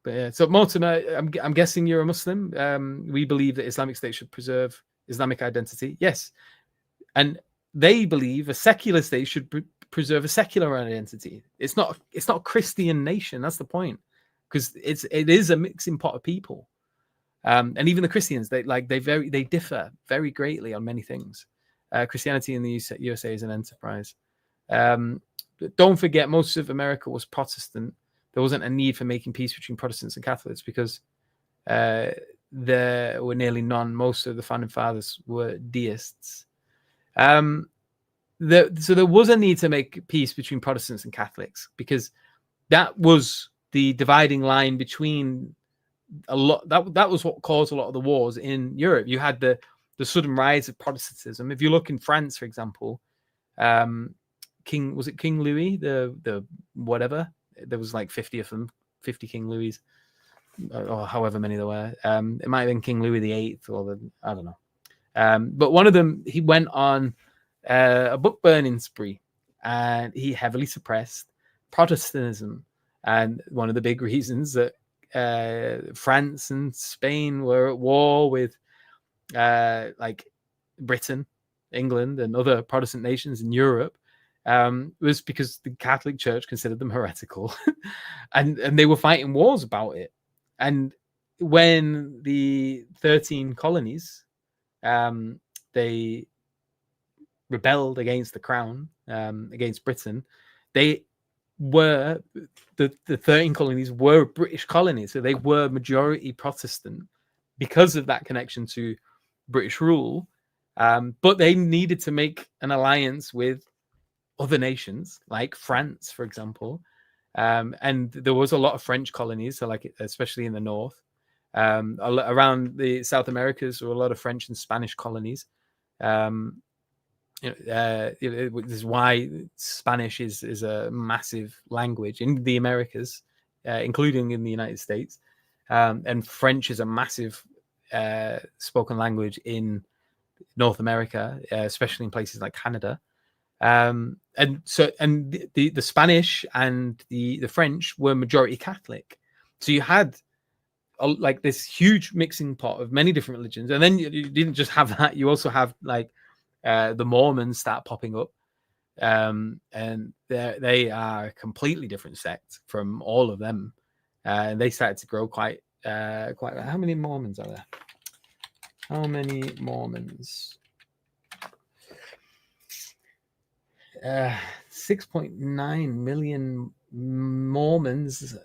But yeah, so Mortimer, I'm guessing you're a Muslim. We believe that Islamic State should preserve Islamic identity. Yes, and they believe a secular state should preserve a secular identity. It's not a Christian nation. That's the point, because it is a mixing pot of people. And even the Christians, they differ very greatly on many things. Christianity in the USA is an enterprise. Don't forget, most of America was Protestant. There wasn't a need for making peace between Protestants and Catholics because there were nearly none. Most of the founding fathers were deists. So there was a need to make peace between Protestants and Catholics, because that was the dividing line between a lot. That was what caused a lot of the wars in Europe. You had the sudden rise of Protestantism. If you look in France, for example, King Louis, the whatever. There was like 50 of them, 50 King Louis, or however many there were. It might have been King Louis VIII, or I don't know. But one of them, he went on a book burning spree, and he heavily suppressed Protestantism. And one of the big reasons that France and Spain were at war with like Britain, England, and other Protestant nations in Europe, was because the Catholic Church considered them heretical, and they were fighting wars about it. And when the 13 colonies, they rebelled against the crown, against Britain, the 13 colonies were British colonies, so they were majority Protestant because of that connection to British rule. But they needed to make an alliance with other nations, like France, for example. And there was a lot of French colonies, so like especially in the north. Around the South Americas, there were a lot of French and Spanish colonies. This is why Spanish is a massive language in the Americas, including in the United States. And French is a massive spoken language in North America, especially in places like Canada. And the Spanish and the French were majority Catholic. So you had like this huge mixing pot of many different religions. And then you didn't just have that. You also have like the Mormons start popping up. And they are a completely different sect from all of them. And they started to grow quite. How many Mormons are there? How many Mormons? 6.9 million Mormons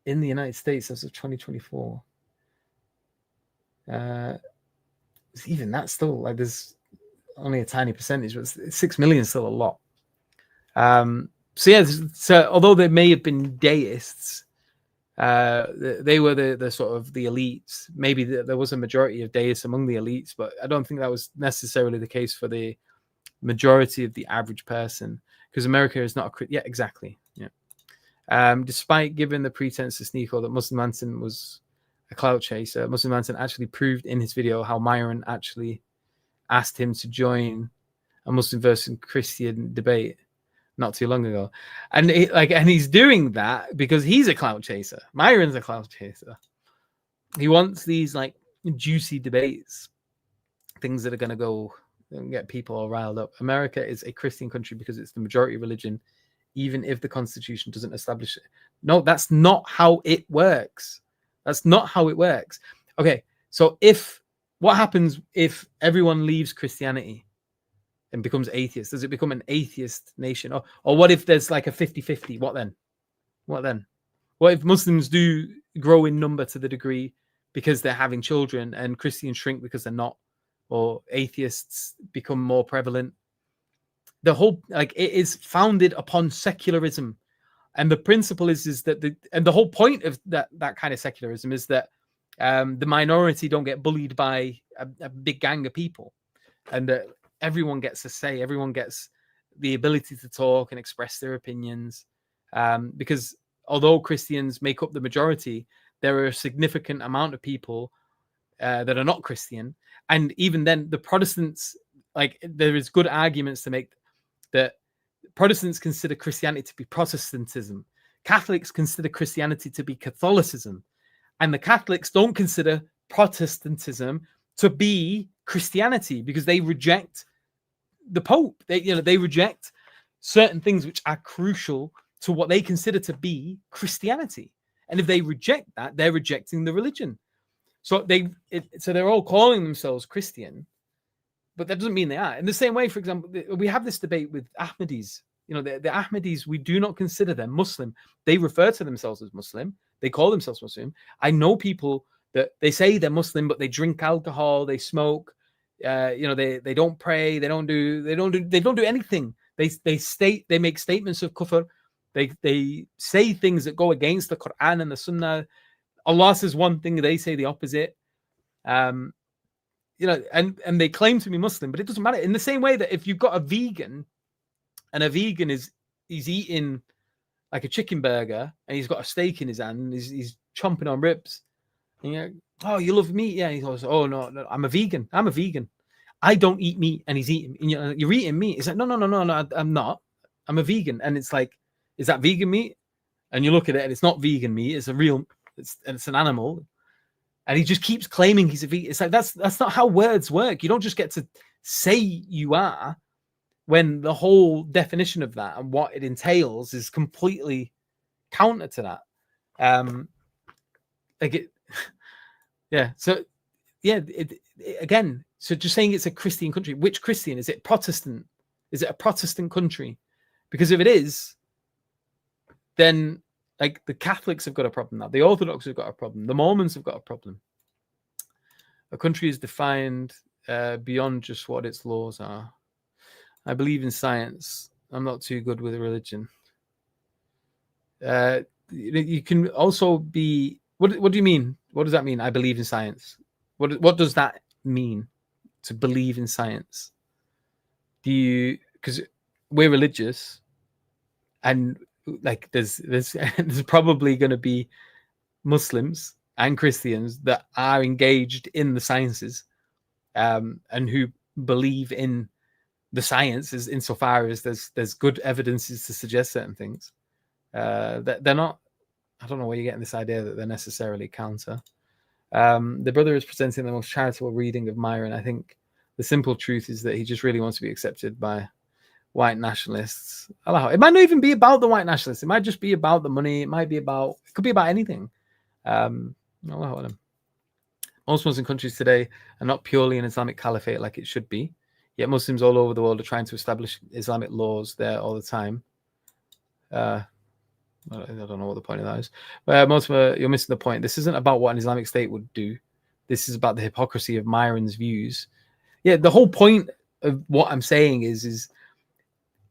in the United States as of 2024. Even that's still like there's only a tiny percentage, but 6 million is still a lot. So although they may have been deists, they were the sort of the elites. Maybe there was a majority of deists among the elites, but I don't think that was necessarily the case for the majority of the average person, because America is not a exactly. Despite giving the pretense to Sneako that Muslim Manson was a clout chaser, Muslim Manson actually proved in his video how Myron actually asked him to join a Muslim versus Christian debate not too long ago, and he's doing that because he's a clout chaser. Myron's a clout chaser. He wants these like juicy debates, things that are going to go and get people all riled up. America is a Christian country because it's the majority religion, even if the Constitution doesn't establish it. No, that's not how it works. That's not how it works. Okay, so what happens if everyone leaves Christianity and becomes atheist? Does it become an atheist nation? Or what if there's like a 50-50? What then? What if Muslims do grow in number to the degree because they're having children and Christians shrink because they're not? Or atheists become more prevalent? The whole, like, it is founded upon secularism. And the principle is that the whole point of that kind of secularism is that the minority don't get bullied by a big gang of people, and that everyone gets a say, everyone gets the ability to talk and express their opinions. Because although Christians make up the majority, there are a significant amount of people that are not Christian. And even then, the Protestants, like, there is good arguments to make that Protestants consider Christianity to be Protestantism. Catholics consider Christianity to be Catholicism. And the Catholics don't consider Protestantism to be Christianity because they reject the Pope. They reject certain things which are crucial to what they consider to be Christianity. And if they reject that, they're rejecting the religion. So they're all calling themselves Christian, but that doesn't mean they are. In the same way, for example, we have this debate with Ahmadis. The Ahmadis, we do not consider them Muslim. They refer to themselves as Muslim. They call themselves Muslim. I know people that they say they're Muslim, but they drink alcohol, they smoke, they don't pray, they don't do anything. They make statements of kufr. They say things that go against the Quran and the Sunnah. Allah says one thing, they say the opposite. And they claim to be Muslim, but it doesn't matter. In the same way that if you've got a vegan, and a vegan he's eating like a chicken burger and he's got a steak in his hand and he's chomping on ribs, and you're like, oh, you love meat? Yeah. He goes, oh no, I'm a vegan. I don't eat meat, and he's eating. And you're eating meat. It's like, no, I'm not. I'm a vegan. And it's like, is that vegan meat? And you look at it, and it's not vegan meat. It's it's an animal. And he just keeps claiming he's a vegan. It's like, that's not how words work. You don't just get to say you are when the whole definition of that and what it entails is completely counter to that. Again, so just saying it's a Christian country. Which Christian? Is it Protestant? Is it a Protestant country? Because if it is, then like the Catholics have got a problem now. The Orthodox have got a problem. The Mormons have got a problem. A country is defined beyond just what its laws are. I believe in science. I'm not too good with religion. You can also be. What do you mean? What does that mean? I believe in science. What does that mean? To believe in science? Do you? Because we're religious, and like there's there's probably going to be Muslims and Christians that are engaged in the sciences, and who believe in the science as insofar as there's good evidences to suggest certain things. That they're not. I don't know where you're getting this idea that they're necessarily counter. The brother is presenting the most charitable reading of Myron. I think the simple truth is that he just really wants to be accepted by white nationalists. It might not even be about the white nationalists. It might just be about the money. It could be about anything. Most Muslim countries today are not purely an Islamic caliphate like it should be. Yet Muslims all over the world are trying to establish Islamic laws there all the time. I don't know what the point of that is. You're missing the point. This isn't about what an Islamic state would do. This is about the hypocrisy of Myron's views. Yeah, the whole point of what I'm saying is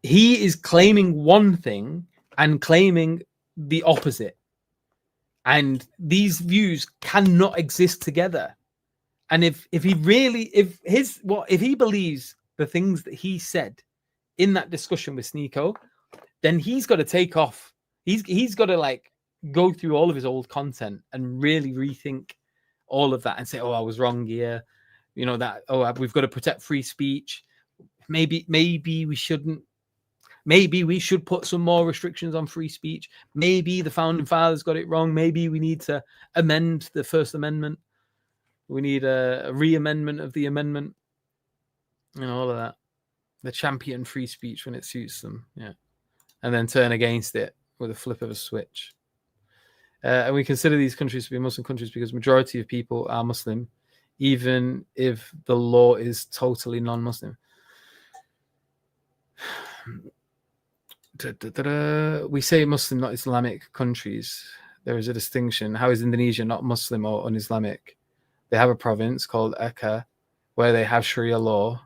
he is claiming one thing and claiming the opposite. And these views cannot exist together. And if he believes the things that he said in that discussion with Sneeko, then he's got to take off. He's got to like go through all of his old content and really rethink all of that and say, oh, I was wrong here. You know, that, oh, we've got to protect free speech. Maybe we shouldn't. Maybe we should put some more restrictions on free speech. Maybe the founding fathers got it wrong. Maybe we need to amend the First Amendment. We need a re-amendment of the amendment. You know, all of that. They champion free speech when it suits them. Yeah. And then turn against it with a flip of a switch. And we consider these countries to be Muslim countries because majority of people are Muslim, even if the law is totally non-Muslim. We say Muslim, not Islamic countries. There is a distinction. How is Indonesia not Muslim or un-Islamic? They have a province called Aceh where they have Sharia law.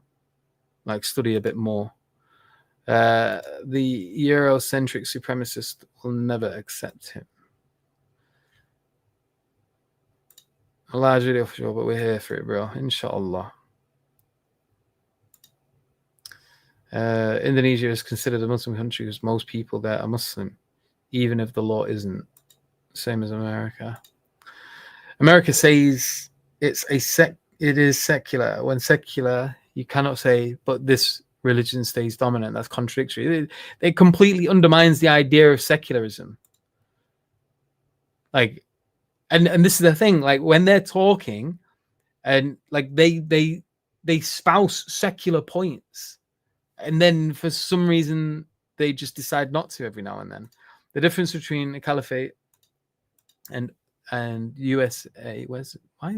Like, study a bit more. The Eurocentric supremacist will never accept him. A large video for sure, but we're here for it, bro. Inshallah. Indonesia is considered a Muslim country because most people there are Muslim, even if the law isn't. Same as America. America says it is secular. When secular, you cannot say, but this religion stays dominant. That's contradictory. It completely undermines the idea of secularism. Like, and this is the thing. Like, when they're talking, and like they spouse secular points, and then for some reason they just decide not to every now and then. The difference between a caliphate and USA. Why is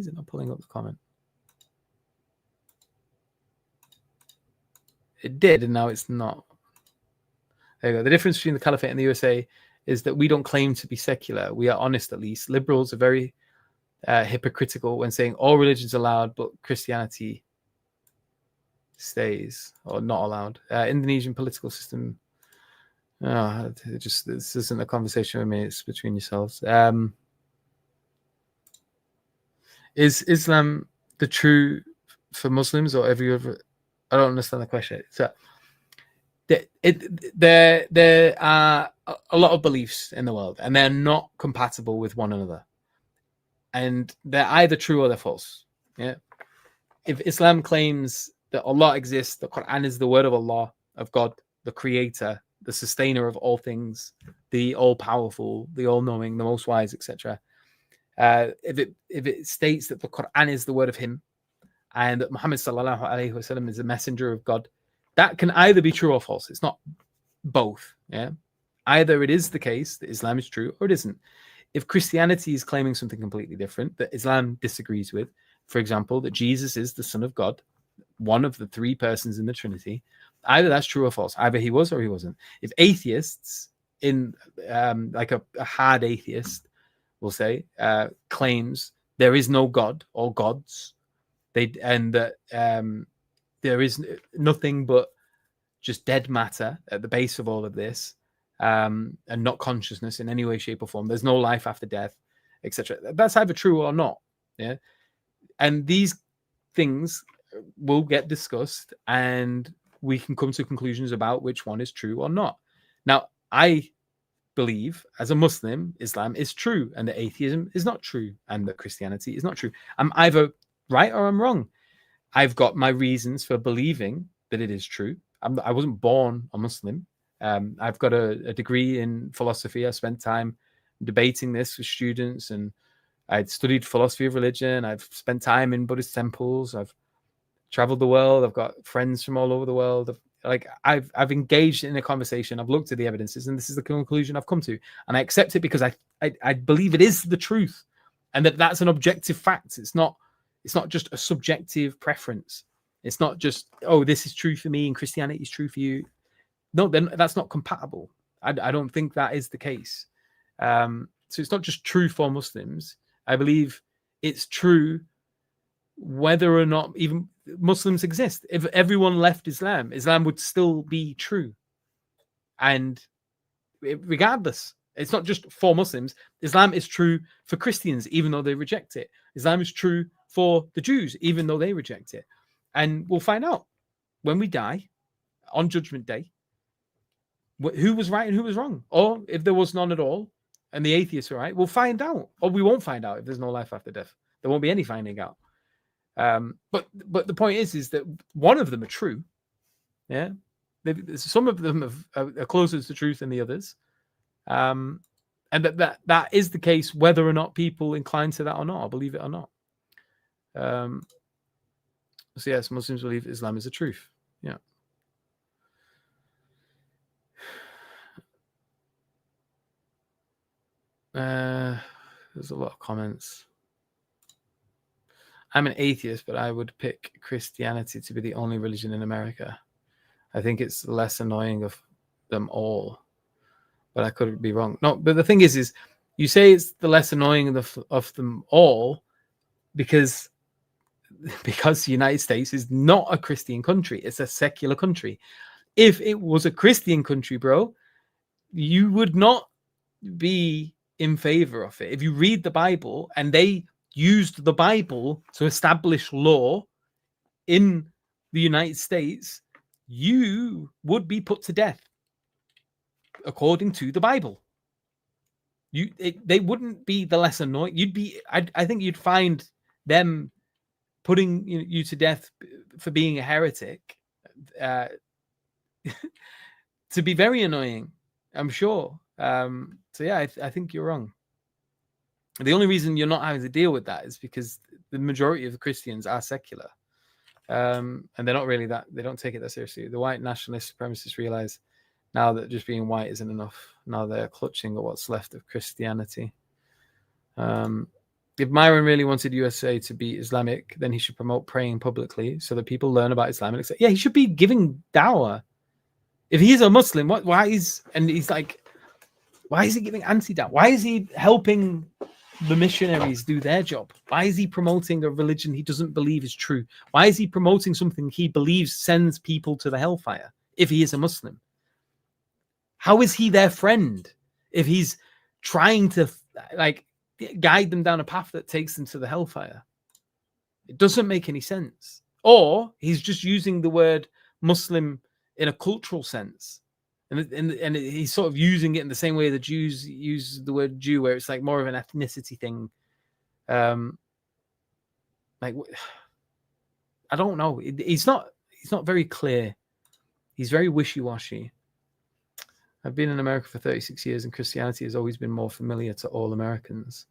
it not pulling up the comment? It did, and now it's not. There you go. The difference between the caliphate and the USA is that we don't claim to be secular. We are honest, at least. Liberals are very hypocritical when saying all religions are allowed, but Christianity stays or not allowed. Indonesian political system. This isn't a conversation with me. It's between yourselves. Is Islam the true for Muslims or every other? I don't understand the question. So there are a lot of beliefs in the world, and they're not compatible with one another, and they're either true or they're false. Yeah. If Islam claims that Allah exists, the Quran is the word of Allah, of God, the Creator, the Sustainer of all things, the All-Powerful, the All-Knowing, the Most Wise, etc. If it states that the Quran is the word of Him, and that Muhammad sallallahu alaihi wasallam is a messenger of God, that can either be true or false. It's not both. Yeah, either it is the case that Islam is true or it isn't. If Christianity is claiming something completely different that Islam disagrees with, for example, that Jesus is the Son of God, one of the three persons in the Trinity, either that's true or false. Either he was or he wasn't. If atheists, in like a hard atheist, will say, claims there is no God or gods, and that there is nothing but just dead matter at the base of all of this, and not consciousness in any way, shape, or form. There's no life after death, etc. That's either true or not. Yeah, and these things will get discussed, and we can come to conclusions about which one is true or not. Now, I believe as a Muslim, Islam is true, and that atheism is not true, and that Christianity is not true. I'm either right or I'm wrong. I've got my reasons for believing that it is true. I wasn't born a Muslim. I've got a degree in philosophy. I spent time debating this with students, and I'd studied philosophy of religion. I've spent time in Buddhist temples. I've traveled the world. I've got friends from all over the world. I've engaged in a conversation. I've looked at the evidences, and this is the conclusion I've come to, and I accept it because I believe it is the truth, and that's an objective fact. It's not just a subjective preference. It's not just, oh, this is true for me and Christianity is true for you. No, then that's not compatible. I don't think that is the case. So it's not just true for Muslims. I believe it's true whether or not even Muslims exist. If everyone left Islam, Islam would still be true. And regardless, it's not just for Muslims. Islam is true for Christians, even though they reject it. Islam is true for the Jews, even though they reject it. And we'll find out when we die on Judgment Day who was right and who was wrong. Or if there was none at all and the atheists are right, we'll find out. Or we won't find out if there's no life after death. There won't be any finding out. But the point is that one of them are true. Yeah. Some of them are closer to the truth than the others. And that is the case whether or not people incline to that or not, or believe it or not. So yes, Muslims believe Islam is the truth. Yeah. There's a lot of comments. I'm an atheist, but I would pick Christianity to be the only religion in America. I think it's less annoying of them all, but I could be wrong. No, but the thing is you say it's the less annoying of them all because the United States is not a Christian country. It's a secular country. If it was a Christian country, bro, you would not be in favor of it. If you read the Bible, and they used the Bible to establish law in the United States, you would be put to death according to the Bible. They wouldn't be the less annoying. I think you'd find them putting you to death for being a heretic to be very annoying, I'm sure. So yeah, I think you're wrong. The only reason you're not having to deal with that is because the majority of the Christians are secular. And they're not really that, they don't take it that seriously. The white nationalist supremacists realize now that just being white isn't enough. Now they're clutching at what's left of Christianity. If Myron really wanted USA to be Islamic, then he should promote praying publicly so that people learn about Islam. Yeah, he should be giving dawah. If he's a Muslim, why is he giving anti-dawah? Why is he helping the missionaries do their job? Why is he promoting a religion he doesn't believe is true? Why is he promoting something he believes sends people to the hellfire if he is a Muslim? How is he their friend if he's trying to guide them down a path that takes them to the hellfire? It doesn't make any sense. Or he's just using the word Muslim in a cultural sense. And he's sort of using it in the same way the Jews use the word Jew, where it's like more of an ethnicity thing. I don't know. He's not very clear. He's very wishy-washy. I've been in America for 36 years, and Christianity has always been more familiar to all Americans.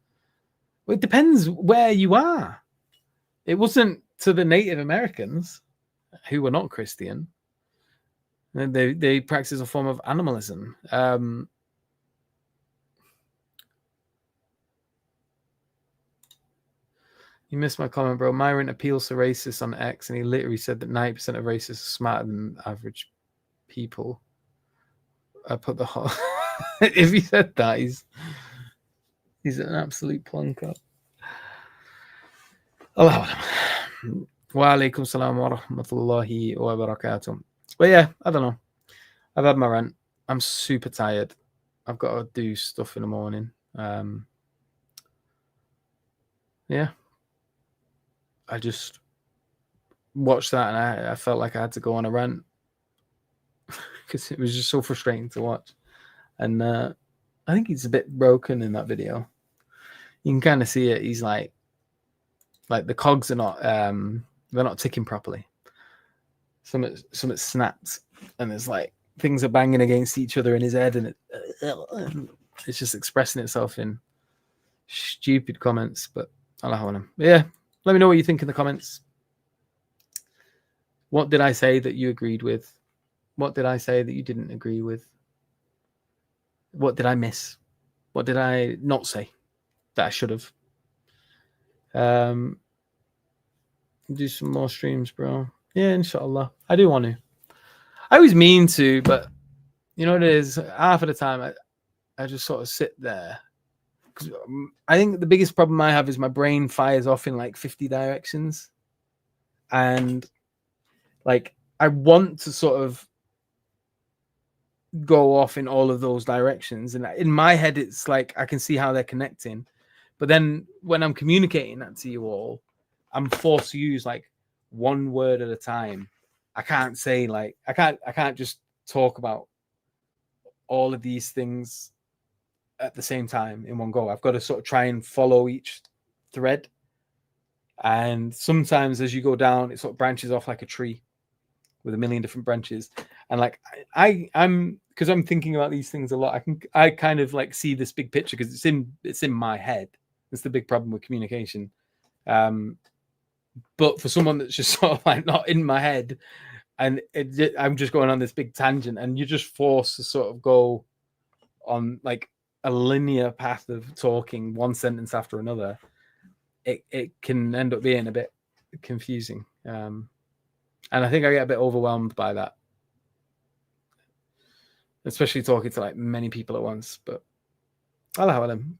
Well, it depends where you are. It wasn't to the Native Americans who were not Christian. They practice a form of animalism. You missed my comment, bro. Myron appeals to racists on X, and he literally said that 90% of racists are smarter than average people. I put the whole... If he said that, he's an absolute plonker. Allah. Wa alaikum salam wa rahmatullahi wa barakatuh. But yeah, I don't know. I've had my rant. I'm super tired. I've got to do stuff in the morning. Yeah. I just watched that and I felt like I had to go on a rant because it was just so frustrating to watch. And I think he's a bit broken in that video. You can kind of see it. He's like the cogs are not they're not ticking properly. Some snapped, and there's like things are banging against each other in his head, and it's just expressing itself in stupid comments. But Allah, yeah. Let me know what you think in the comments. What did I say that you agreed with? What did I say that you didn't agree with? What did I miss? What did I not say that I should have? Do some more streams, bro. Yeah, inshallah. I do want to. I always mean to, but you know what it is? Half of the time, I just sort of sit there. Because I think the biggest problem I have is my brain fires off in like 50 directions. And like, I want to sort of go off in all of those directions. And in my head, it's like, I can see how they're connecting. But then when I'm communicating that to you all, I'm forced to use like one word at a time. I can't say like, I can't just talk about all of these things at the same time in one go. I've got to sort of try and follow each thread. And sometimes as you go down, it sort of branches off like a tree with a million different branches. And like I'm because I'm thinking about these things a lot. I kind of like see this big picture because it's in my head. It's the big problem with communication. But for someone that's just sort of like not in my head, and I'm just going on this big tangent, and you're just forced to sort of go on like a linear path of talking one sentence after another. It can end up being a bit confusing. And I think I get a bit overwhelmed by that, especially talking to like many people at once. But I'll have them.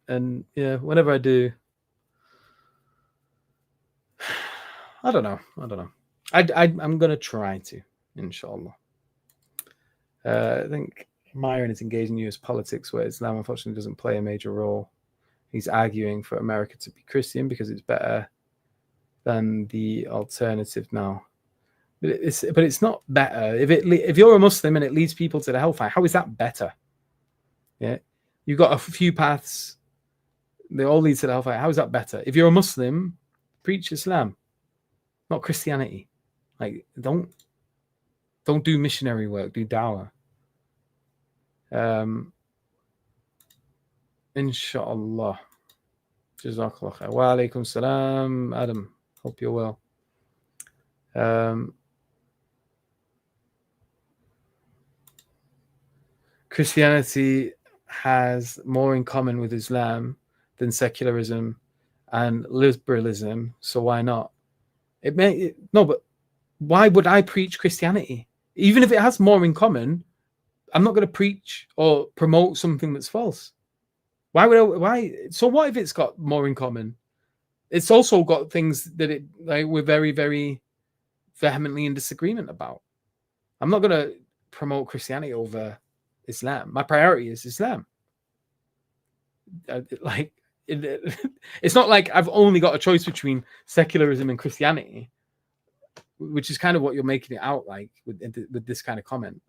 And yeah, whenever I do, I don't know. I'm gonna try to, inshallah. I think Myron is engaged in US politics where Islam unfortunately doesn't play a major role. He's arguing for America to be Christian because it's better than the alternative now. But it's not better. If you're a Muslim and it leads people to the hellfire, how is that better? Yeah, you've got a few paths. They all lead to the hellfire. How is that better? If you're a Muslim, preach Islam, not Christianity. Like don't do missionary work. Do dawah. Inshallah. Jazakallah khair. Wa alaikum salam, Adam. Hope you're well. Christianity has more in common with Islam than secularism and liberalism, so why not? No, but why would I preach Christianity? Even if it has more in common, I'm not going to preach or promote something that's false. Why? So what if it's got more in common? It's also got things that we're very, very vehemently in disagreement about. I'm not going to promote Christianity over Islam. My priority is Islam. It's not like I've only got a choice between secularism and Christianity, which is kind of what you're making it out like with this kind of comment.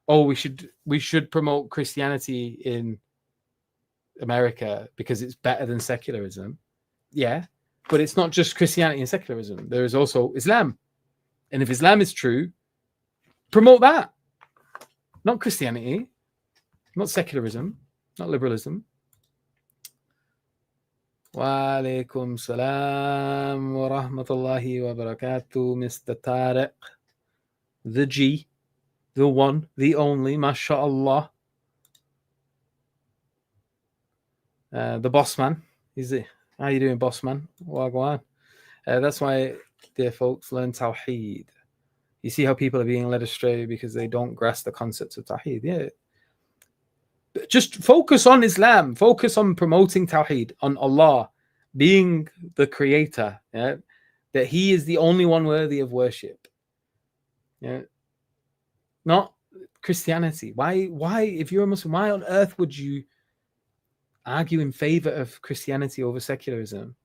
Oh, we should promote Christianity in America because it's better than secularism. Yeah, but it's not just Christianity and secularism. There is also Islam. And if Islam is true, promote that. Not Christianity, not secularism, not liberalism. Wa alaikum salam wa rahmatullahi wa barakatuh, Mr. Tariq. The G, the one, the only, mashallah. The boss man. How you doing, boss man? Wagwan. That's why, dear folks, learn Tawheed. You see how people are being led astray because they don't grasp the concepts of Tawheed. Yeah. Just focus on Islam. Focus on promoting Tawheed, on Allah being the creator. Yeah? That He is the only one worthy of worship. Yeah. Not Christianity? Why, if you're a Muslim, why on earth would you argue in favor of Christianity over secularism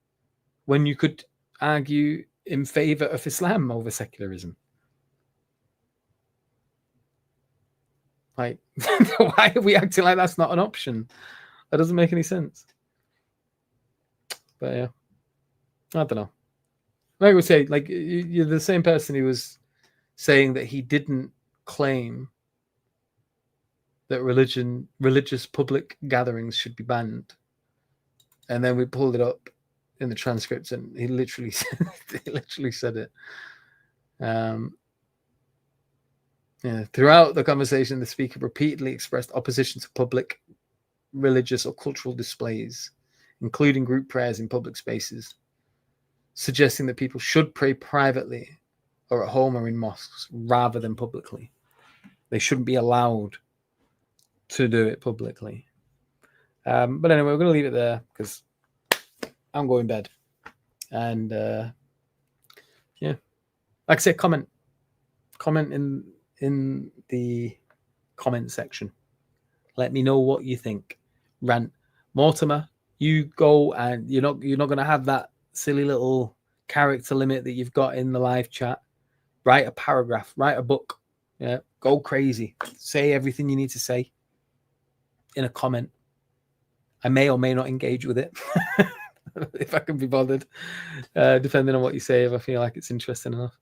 when you could argue in favor of Islam over secularism? Like, why are we acting like that's not an option? That doesn't make any sense. But yeah, I don't know. Like we say, like, you're the same person who was saying that he didn't claim that religious public gatherings should be banned, and then we pulled it up in the transcripts, and he literally said it. Yeah, throughout the conversation, the speaker repeatedly expressed opposition to public religious or cultural displays, including group prayers in public spaces, suggesting that people should pray privately or at home or in mosques rather than publicly. They shouldn't be allowed to do it publicly. But anyway, we're going to leave it there because I'm going to bed. And yeah, like I said, comment in the comment section. Let me know what you think. Rant. Mortimer, you go, and you're not going to have that silly little character limit that you've got in the live chat. Write a paragraph, write a book. Yeah, go crazy. Say everything you need to say in a comment. I may or may not engage with it if I can be bothered, depending on what you say, if I feel like it's interesting enough.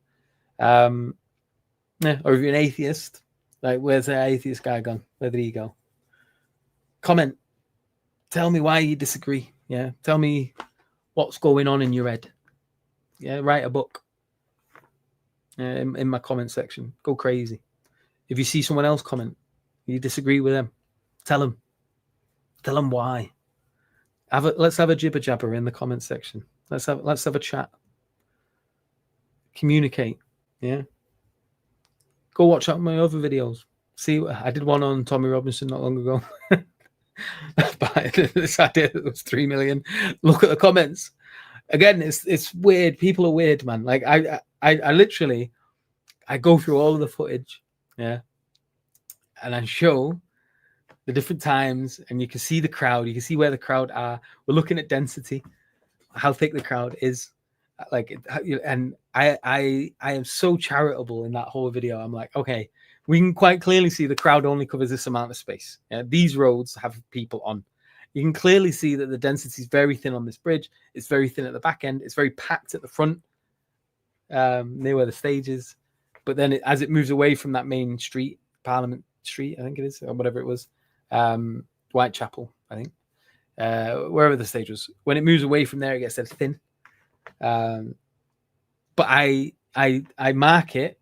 Yeah, or if you're an atheist, like, where's the atheist guy gone? Where did he go? Comment. Tell me why you disagree. Yeah, tell me what's going on in your head. Yeah, write a book. In my comment section. Go crazy. If you see someone else comment, you disagree with them, tell them. Tell them why. Let's have a jibber jabber in the comment section. Let's have a chat. Communicate. Yeah. Go watch out my other videos. See, I did one on Tommy Robinson not long ago. But this idea that it was 3 million. Look at the comments. Again, it's weird. People are weird, man. Like I literally, I go through all of the footage, yeah, and I show the different times, and you can see the crowd. You can see where the crowd are. We're looking at density, how thick the crowd is, like, and I am so charitable in that whole video. I'm like, okay, we can quite clearly see the crowd only covers this amount of space. Yeah? These roads have people on. You can clearly see that the density is very thin on this bridge. It's very thin at the back end. It's very packed at the front, near where the stage is. But then as it moves away from that main street, Parliament Street, I think it is, or whatever it was, Whitechapel, I think, wherever the stage was. When it moves away from there, it gets dead thin. But I mark it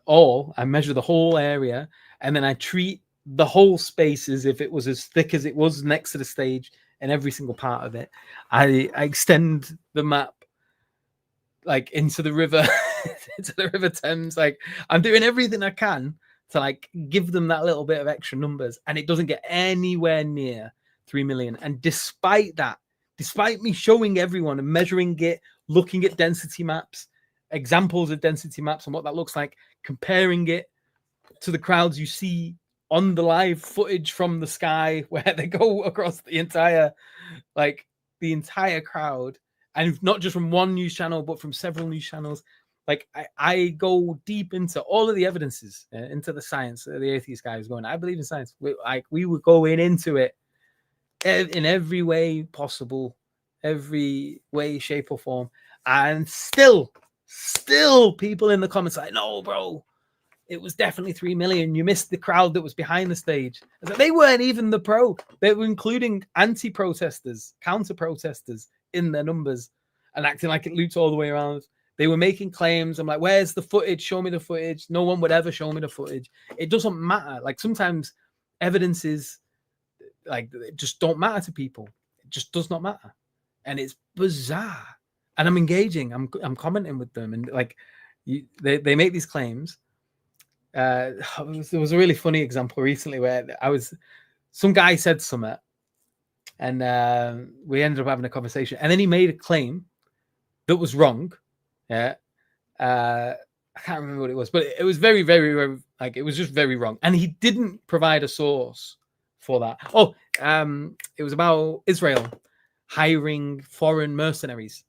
all. I measure the whole area, and then I treat the whole space as if it was as thick as it was next to the stage, and every single part of it. I extend the map like into the river, into the River Thames. Like, I'm doing everything I can to like give them that little bit of extra numbers, and it doesn't get anywhere near 3 million. And despite that, despite me showing everyone and measuring it, looking at density maps, examples of density maps and what that looks like, comparing it to the crowds you see on the live footage from the sky, where they go across the entire crowd, and not just from one news channel, but from several news channels. Like, I go deep into all of the evidences, into the science. The atheist guy was going, I believe in science. We were going into it in every way possible, every way, shape, or form. And still people in the comments like, no, bro, it was definitely 3 million. You missed the crowd that was behind the stage. Like, they weren't even the pro. They were including anti-protesters, counter-protesters in their numbers and acting like it looped all the way around. They were making claims. I'm like, where's the footage? Show me the footage. No one would ever show me the footage. It doesn't matter. Like, sometimes evidences, like, it just don't matter to people. It just does not matter. And it's bizarre. And I'm engaging. I'm commenting with them. And like, they make these claims. There was a really funny example recently where some guy said something, and we ended up having a conversation, and then he made a claim that was wrong. Yeah, I can't remember what it was, but it was very, very, very, Like, it was just very wrong. And he didn't provide a source for that. Oh, it was about Israel hiring foreign mercenaries.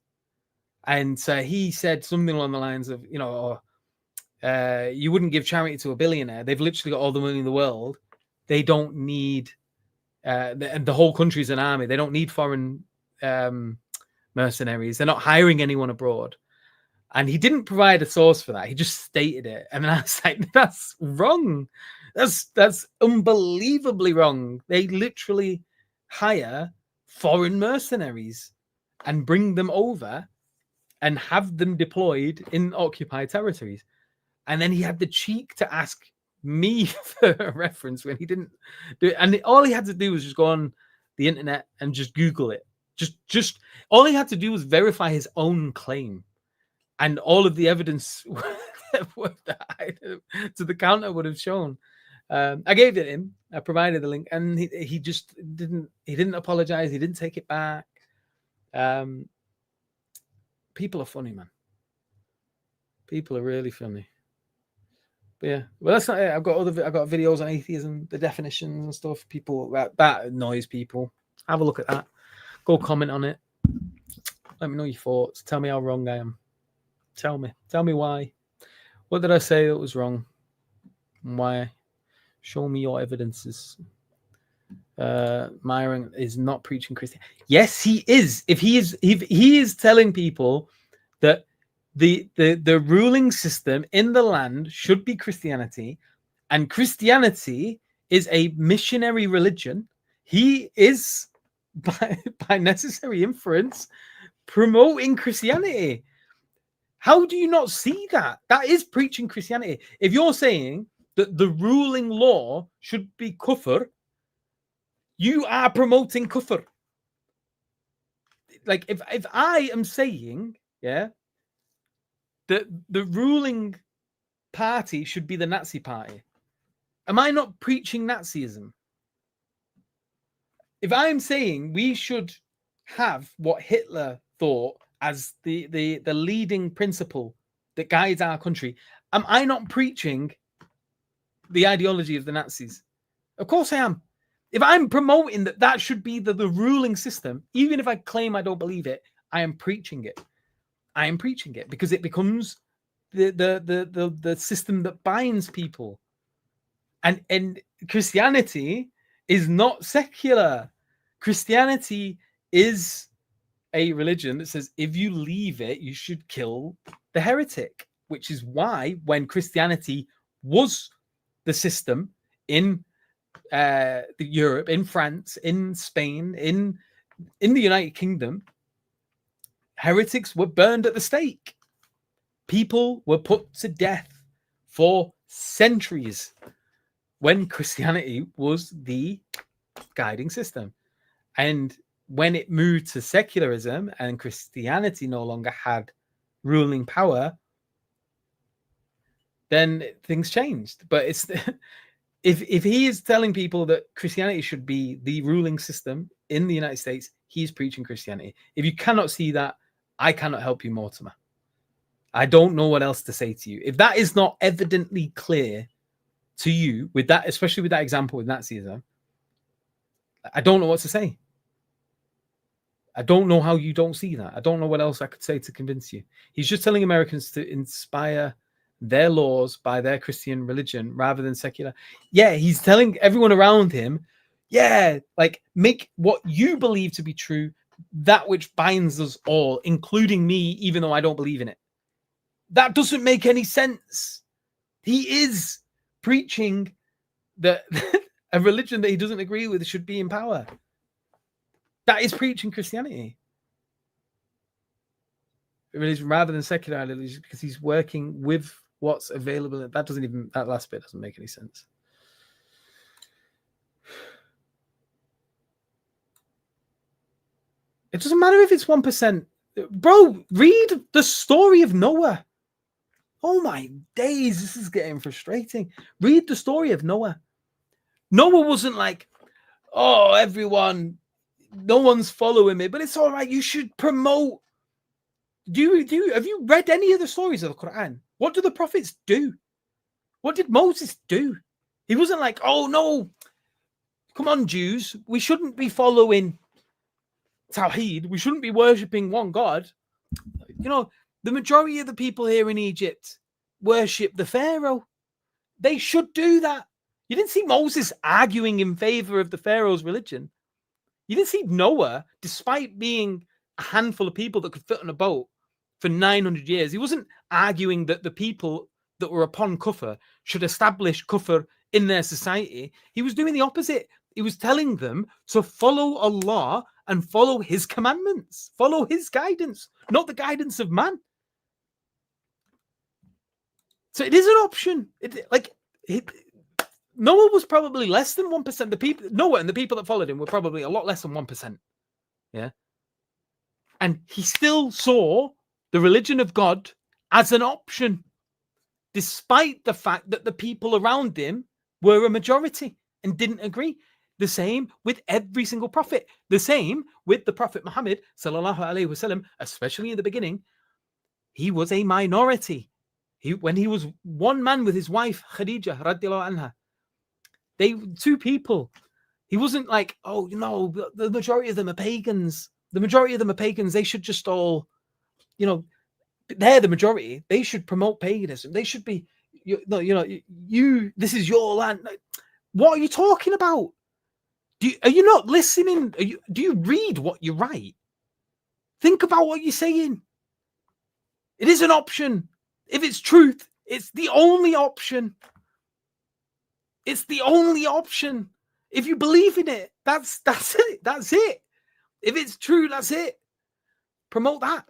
And he said something along the lines of, you wouldn't give charity to a billionaire. They've literally got all the money in the world. They don't need, the whole country's an army. They don't need foreign mercenaries. They're not hiring anyone abroad. And he didn't provide a source for that. He just stated it. And then I was like, that's wrong. That's unbelievably wrong. They literally hire foreign mercenaries and bring them over and have them deployed in occupied territories. And then he had the cheek to ask me for a reference when he didn't do it. And all he had to do was just go on the internet and just Google it. Just all he had to do was verify his own claim. And all of the evidence to the counter would have shown. I gave it to him. I provided the link, and he just didn't. He didn't apologize. He didn't take it back. People are funny, man. People are really funny. But yeah, well, that's not it. I've got videos on atheism, the definitions and stuff. People that annoys people. Have a look at that. Go comment on it. Let me know your thoughts. Tell me how wrong I am. Tell me why. What did I say that was wrong? And why? Show me your evidences. Myron is not preaching Christianity. Yes, he is. If he is telling people that the ruling system in the land should be Christianity, and Christianity is a missionary religion, he is by necessary inference promoting Christianity. How do you not see that? That is preaching Christianity. If you're saying that the ruling law should be kufr, you are promoting kufr. Like, if I am saying, yeah, that the ruling party should be the Nazi party, am I not preaching Nazism? If I'm saying we should have what Hitler thought as the leading principle that guides our country, am I not preaching the ideology of the Nazis? Of course I am. If I'm promoting that should be the ruling system, even if I claim I don't believe it, I am preaching it. I am preaching it because it becomes the system that binds people. And Christianity is not secular. Christianity is a religion that says if you leave it, you should kill the heretic, which is why when Christianity was the system in Europe, in France, in Spain, in the United Kingdom, heretics were burned at the stake. People were put to death for centuries when Christianity was the guiding system. And when it moved to secularism and Christianity no longer had ruling power, then things changed. But it's if he is telling people that Christianity should be the ruling system in the United States, he's preaching Christianity. If you cannot see that, I cannot help you, Mortimer. I don't know what else to say to you. If that is not evidently clear to you, with that, especially with that example with Nazism, I don't know what to say. I don't know how you don't see that. I don't know what else I could say to convince you. He's just telling Americans to inspire their laws by their Christian religion rather than secular. Yeah, he's telling everyone around him, yeah, like make what you believe to be true, that which binds us all, including me, even though I don't believe in it. That doesn't make any sense. He is preaching that a religion that he doesn't agree with should be in power. That is preaching Christianity. Religion rather than secular religion, because he's working with what's available. That last bit doesn't make any sense. It doesn't matter if it's 1%. Bro, read the story of Noah. Oh my days, this is getting frustrating. Read the story of Noah. Noah wasn't like, oh, everyone, no one's following me, but it's all right. You should promote. Have you read any of the stories of the Quran? What do the prophets do? What did Moses do? He wasn't like, oh no, come on, Jews, we shouldn't be following Tawheed. We shouldn't be worshipping one God. You know, the majority of the people here in Egypt worship the Pharaoh. They should do that. You didn't see Moses arguing in favor of the Pharaoh's religion. You didn't see Noah, despite being a handful of people that could fit on a boat for 900 years, he wasn't arguing that the people that were upon Kufr should establish Kufr in their society. He was doing the opposite. He was telling them to follow Allah and follow his commandments, follow his guidance, not the guidance of man. So it is an option. Noah was probably less than 1%. The people, Noah and the people that followed him were probably a lot less than 1%. Yeah. And he still saw the religion of God as an option, despite the fact that the people around him were a majority and didn't agree. The same with every single prophet. The same with the Prophet Muhammad, sallallahu alaihi wasallam, especially in the beginning. He was a minority. When he was one man with his wife, Khadija, radiallahu anha, they two people. He wasn't like, oh, you know, the majority of them are pagans. The majority of them are pagans. They should just all, you know, they're the majority. They should promote paganism. They should be, this is your land. What are you talking about? Are you not listening? Do you read what you write? Think about what you're saying. It is an option. If it's truth, it's the only option. It's the only option. If you believe in it, that's it. That's it. If it's true, that's it. Promote that.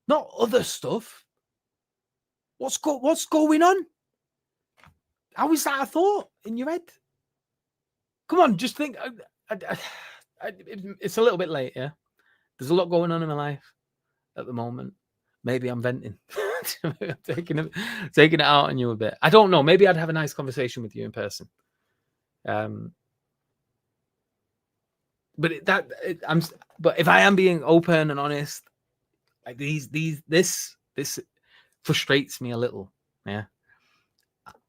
Not other stuff. What's going on? How is that a thought in your head? Come on, just think. It's a little bit late, yeah? There's a lot going on in my life at the moment. Maybe I'm venting. taking it out on you a bit. I don't know. Maybe I'd have a nice conversation with you in person. But if I am being open and honest, like this frustrates me a little. Yeah.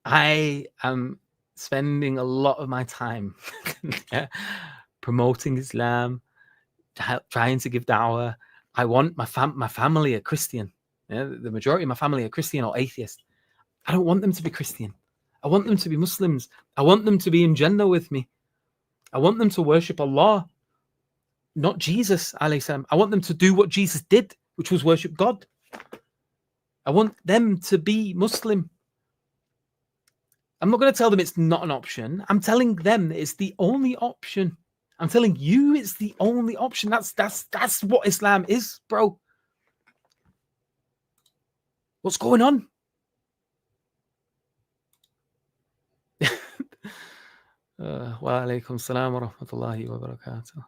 I am spending a lot of my time promoting Islam, trying to give da'wah. I want my family are Christian. Yeah, the majority of my family are Christian or atheist. I don't want them to be Christian. I want them to be Muslims. I want them to be in Jannah with me. I want them to worship Allah, not Jesus, alayhi salam. I want them to do what Jesus did, which was worship God. I want them to be Muslim. I'm not going to tell them it's not an option. I'm telling them it's the only option. I'm telling you it's the only option. That's what Islam is, bro. What's going on? Wa alaikum salam wa rahmatullahi wa barakatuh.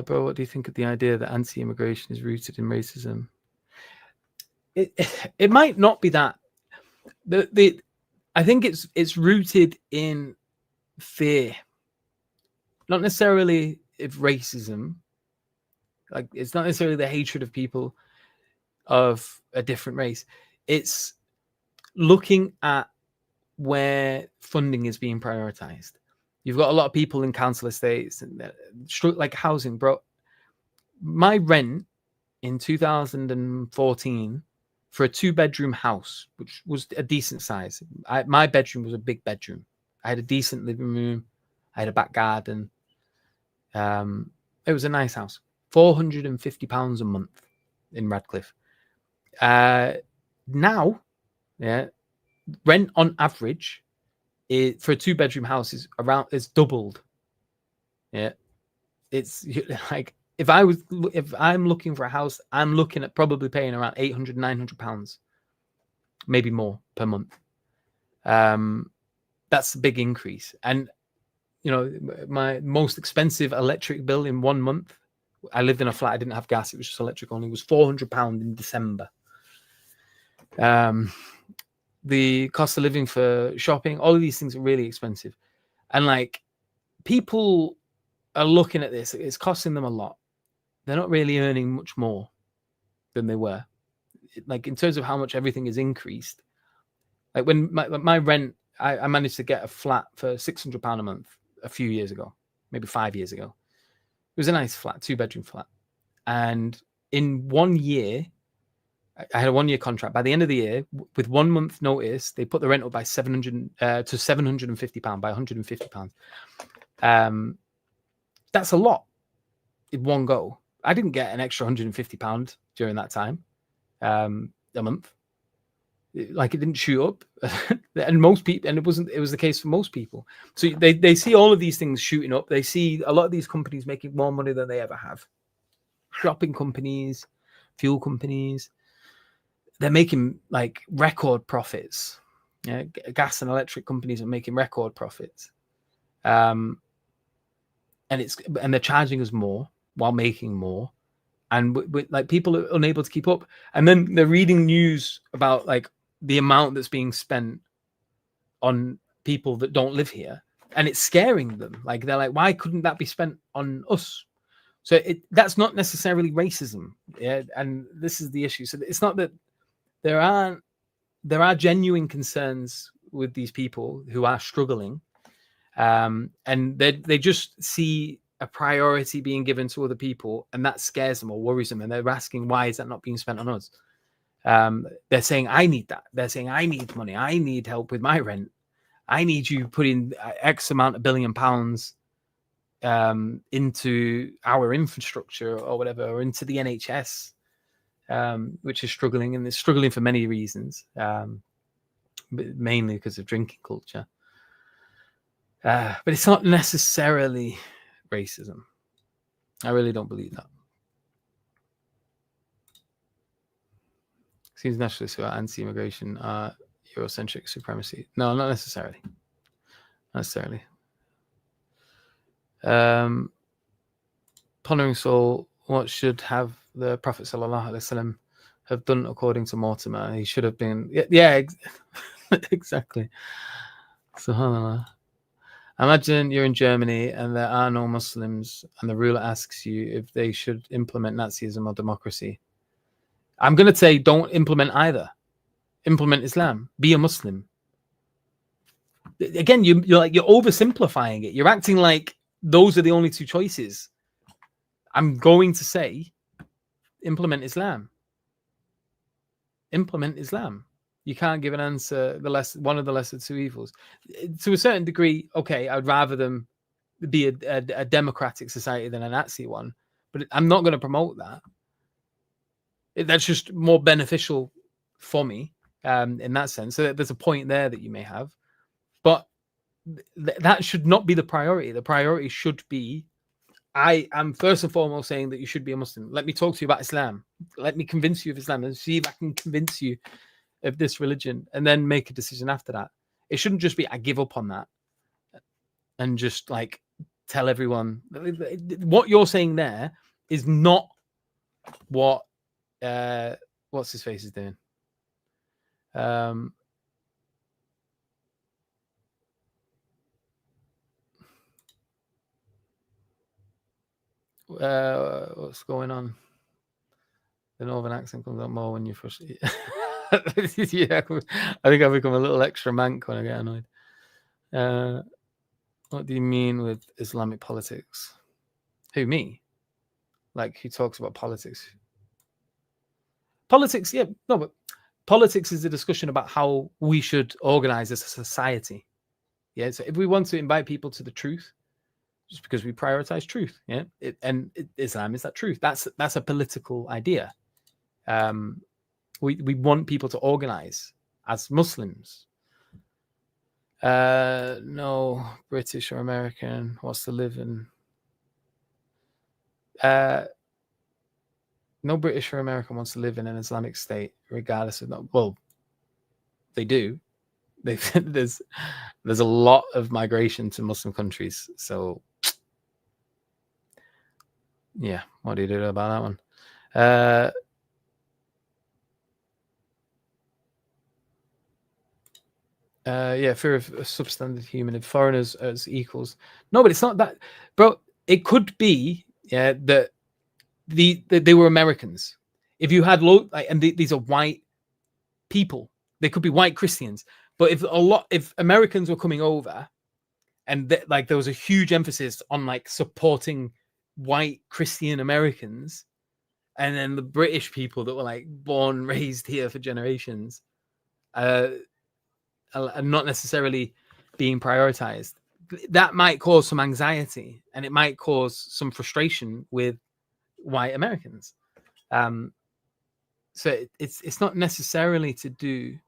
Bro, what do you think of the idea that anti-immigration is rooted in racism? It might not be that. I think it's rooted in fear, not necessarily if racism. Like, it's not necessarily the hatred of people of a different race. It's looking at where funding is being prioritized. You've got a lot of people in council estates and like housing, bro. My rent in 2014 for a 2-bedroom house, which was a decent size. My bedroom was a big bedroom. I had a decent living room. I had a back garden. It was a nice house. £450 a month in Radcliffe. Now, yeah, rent on average for a 2-bedroom house is doubled. Yeah, it's like if I'm looking for a house, I'm looking at probably paying around £800-900, maybe more per month. That's a big increase. And you know, my most expensive electric bill in 1 month, I lived in a flat, I didn't have gas, it was just electric only, was £400 in December. The cost of living for shopping, all of these things are really expensive. And like, people are looking at this, it's costing them a lot. They're not really earning much more than they were. Like in terms of how much everything is increased. Like when my rent, I managed to get a flat for £600 a month a few years ago, maybe 5 years ago. It was a nice flat, 2-bedroom flat. And in 1 year, I had a 1 year contract. By the end of the year, with 1 month notice, they put the rent up by £700 to £750 by £150. That's a lot in one go. I didn't get an extra £150 during that time, a month. Like it didn't shoot up, and most people, and it was the case for most people. So they see all of these things shooting up. They see a lot of these companies making more money than they ever have. Shopping companies, fuel companies, they're making like record profits. Yeah, gas and electric companies are making record profits, and they're charging us more while making more, and like people are unable to keep up. And then they're reading news about like the amount that's being spent on people that don't live here, and it's scaring them. Like they're like, why couldn't that be spent on us? So that's not necessarily racism. Yeah, and this is the issue. So it's not that there are genuine concerns with these people who are struggling, and they just see a priority being given to other people, and that scares them or worries them, and they're asking, why is that not being spent on us? They're saying, I need that. They're saying, I need money. I need help with my rent. I need you putting X amount of £1 billion into our infrastructure or whatever, or into the NHS, which is struggling, and it's struggling for many reasons, but mainly because of drinking culture. But it's not necessarily racism. I really don't believe that. Seems nationalists who are anti-immigration are Eurocentric supremacy. No, not necessarily. Not necessarily. Pondering soul, what should have the Prophet ﷺ have done according to Mortimer? He should have been, exactly. SubhanAllah. Imagine you're in Germany and there are no Muslims, and the ruler asks you if they should implement Nazism or democracy. I'm going to say don't implement either. Implement Islam. Be a Muslim. Again, you're oversimplifying it. You're acting like those are the only two choices. I'm going to say implement Islam. Implement Islam. You can't give an answer, one of the lesser two evils. To a certain degree, okay, I'd rather them be a democratic society than a Nazi one, but I'm not going to promote that. That's just more beneficial for me in that sense. So there's a point there that you may have, but that should not be the priority. The priority should be, I am first and foremost saying that you should be a Muslim. Let me talk to you about Islam. Let me convince you of Islam and see if I can convince you of this religion, and then make a decision after that. It shouldn't just be I give up on that and just like tell everyone. What you're saying there is not what what's his face is doing. What's going on? The northern accent comes out more when you're frustrated. Yeah, I think I become a little extra mank when I get annoyed. What do you mean with Islamic politics? Who, me? Like, who talks about politics? Politics, yeah, no, but politics is a discussion about how we should organize as a society. Yeah, so if we want to invite people to the truth, just because we prioritize truth, yeah, Islam is that truth. That's a political idea. We want people to organize as Muslims. No British or American wants to live in. No British or American wants to live in an Islamic state, regardless of no. Well, they do. There's a lot of migration to Muslim countries. So, yeah, what do you do about that one? Yeah, fear of a substandard human and foreigners as equals. No, but it's not that, bro. it could be that they were Americans. If you had and these are white people, they could be white Christians. But if Americans were coming over, and there was a huge emphasis on like supporting white Christian Americans, and then the British people that were like born, raised here for generations, are not necessarily being prioritized, that might cause some anxiety, and it might cause some frustration with white Americans. So it's not necessarily to do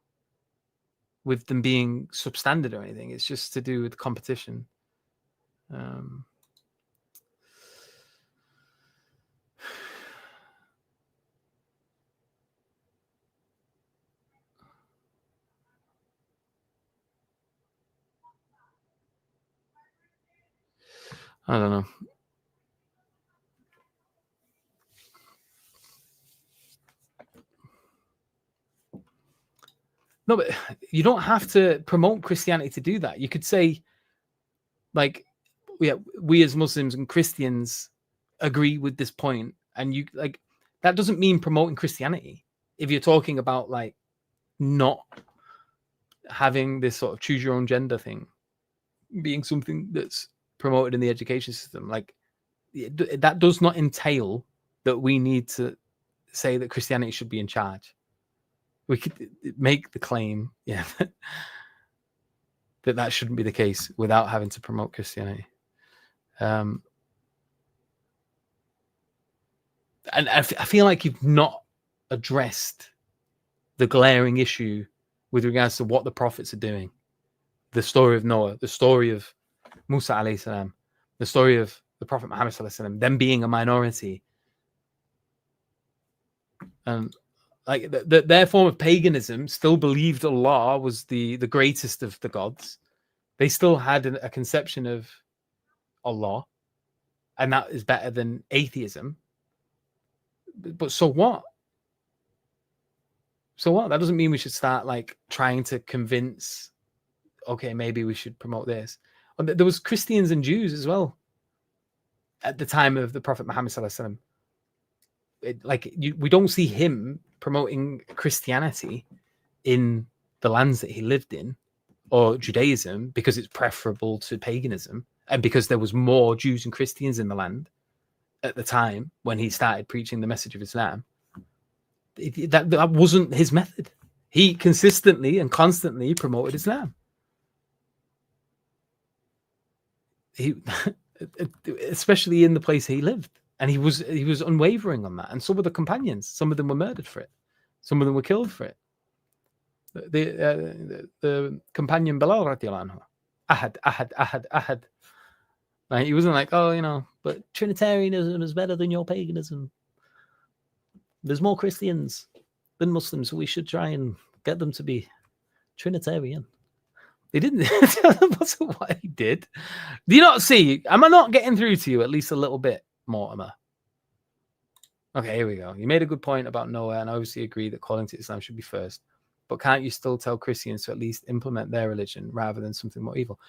with them being substandard or anything. It's just to do with competition. I don't know. No, but you don't have to promote Christianity to do that. You could say, like, yeah, we as Muslims and Christians agree with this point, and you like that doesn't mean promoting Christianity. If you're talking about like not having this sort of choose your own gender thing being something that's promoted in the education system, like that does not entail that we need to say that Christianity should be in charge. We could make the claim, that shouldn't be the case without having to promote Christianity. And I feel like you've not addressed the glaring issue with regards to what the prophets are doing. The story of Noah, the story of Musa alayhi salam, the story of the Prophet Muhammad sallallahu alaihi wasallam, them being a minority. And like their form of paganism still believed Allah was the greatest of the gods. They still had a conception of Allah, and that is better than atheism. But so what? So what? That doesn't mean we should start like trying to convince, okay, maybe we should promote this. There was Christians and Jews as well at the time of the Prophet Muhammad sallallahu alaihi wasallam. We don't see him promoting Christianity in the lands that he lived in, or Judaism, because it's preferable to paganism, and because there was more Jews and Christians in the land at the time when he started preaching the message of Islam. That wasn't his method. He consistently and constantly promoted Islam. He, especially in the place he lived. And he was unwavering on that. And so were the companions. Some of them were murdered for it. Some of them were killed for it. The companion Bilal radiallahu anhu, Ahad. Like, he wasn't like, but Trinitarianism is better than your paganism. There's more Christians than Muslims, so we should try and get them to be Trinitarian. They didn't. That's what he did. Do you not see? Am I not getting through to you at least a little bit, Mortimer? Okay, here we go. You made a good point about Noah, and I obviously agree that calling to Islam should be first. But can't you still tell Christians to at least implement their religion rather than something more evil?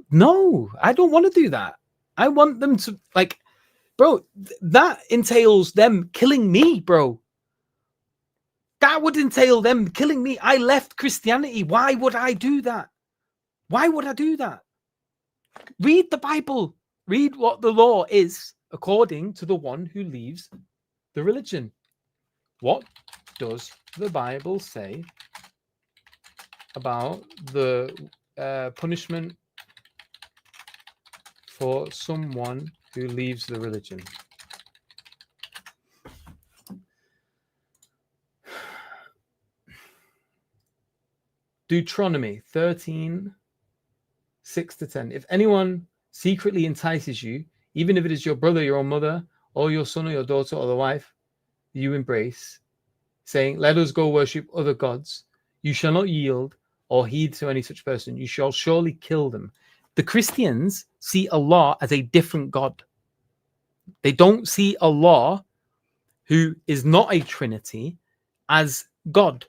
No, I don't want to do that. I want them to, like, bro, that entails them killing me, bro. That would entail them killing me. I left Christianity. Why would I do that? Why would I do that? Read the Bible. Read what the law is according to the one who leaves the religion. What does the Bible say about the punishment for someone who leaves the religion? Deuteronomy 13, 6-10. If anyone secretly entices you, even if it is your brother, your own mother, or your son or your daughter, or the wife you embrace, saying, let us go worship other gods, you shall not yield or heed to any such person. You shall surely kill them. The Christians see Allah as a different God. They don't see Allah, who is not a Trinity, as God.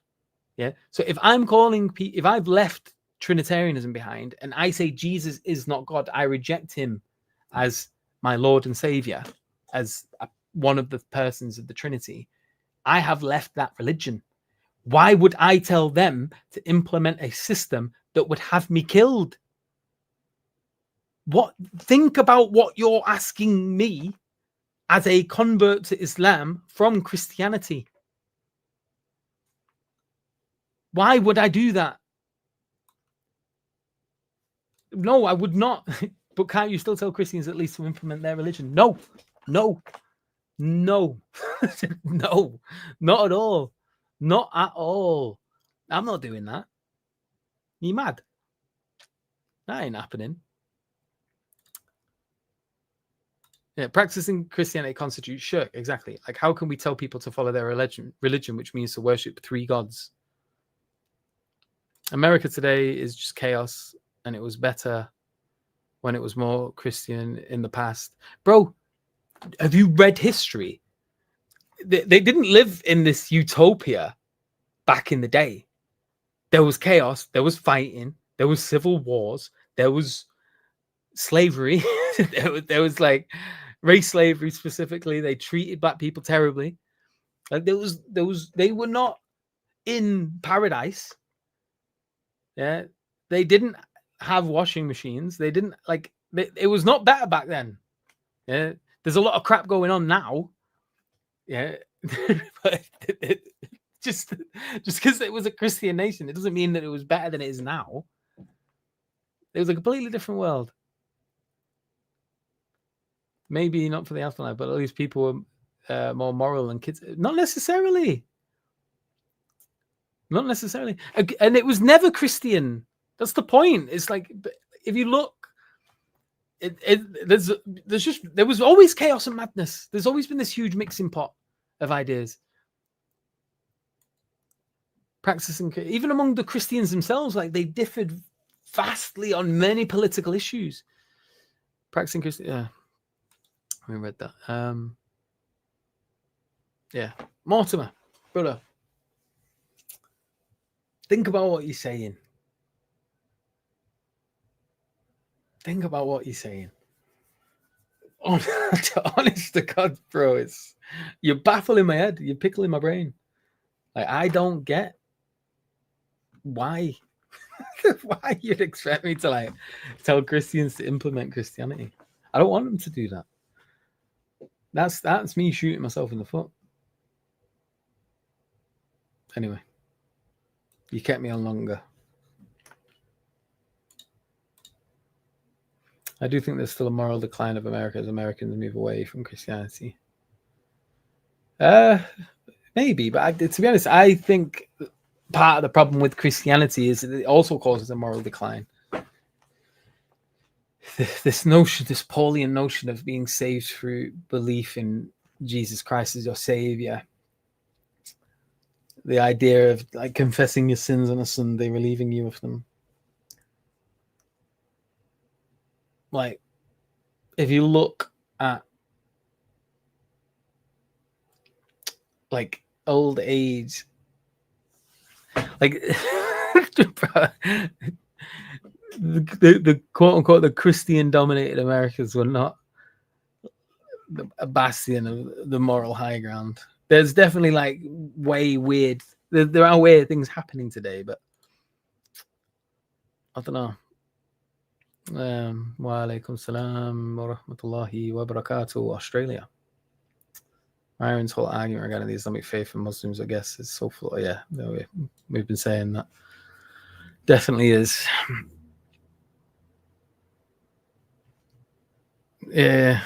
Yeah. So if I've left Trinitarianism behind and I say Jesus is not God, I reject him as my Lord and Savior as one of the persons of the Trinity, I have left that religion. Why would I tell them to implement a system that would have me killed? Think about what you're asking me as a convert to Islam from Christianity. Why would I do that? No, I would not. But can't you still tell Christians at least to implement their religion? No, no, no, no, not at all. Not at all. I'm not doing that. You mad? That ain't happening. Yeah, practicing Christianity constitutes shirk. Exactly. Like, how can we tell people to follow their religion, which means to worship three gods? America today is just chaos, and it was better when it was more Christian in the past. Bro, have you read history? They didn't live in this utopia back in the day. There was chaos, there was fighting, there was civil wars, there was slavery, there was like race slavery specifically. They treated black people terribly. Like they were not in paradise. Yeah, they didn't have washing machines. They didn't it was not better back then. Yeah, there's a lot of crap going on now. Yeah, but just because it was a Christian nation, it doesn't mean that it was better than it is now. It was a completely different world. Maybe not for the afterlife, but at least people were more moral than kids. Not necessarily. Not necessarily. And it was never Christian. That's the point. It's like, if you look, there was always chaos and madness. There's always been this huge mixing pot of ideas. Practicing, even among the Christians themselves, like they differed vastly on many political issues. Practicing Christian, yeah. I read that. Yeah, Mortimer, brother, think about what you're saying. Think about what you're saying. Honest to God, bro, you're baffling my head. You're pickling my brain. Like, I don't get why you'd expect me to like tell Christians to implement Christianity. I don't want them to do that. That's me shooting myself in the foot. Anyway, you kept me on longer. I do think there's still a moral decline of America as Americans move away from Christianity. Maybe, but to be honest, I think part of the problem with Christianity is that it also causes a moral decline. This Paulian notion of being saved through belief in Jesus Christ as your savior. The idea of like confessing your sins on a Sunday, relieving you of them. Like, if you look at like old age, like the quote unquote the Christian dominated Americas were not a bastion of the moral high ground. There's definitely like way weird. There are weird things happening today, but I don't know. Wa alaikum salam wa rahmatullahi wa barakatuh, Australia. Myron's whole argument regarding the Islamic faith and Muslims, I guess, is so full. Yeah, we've been saying that. Definitely is. Yeah.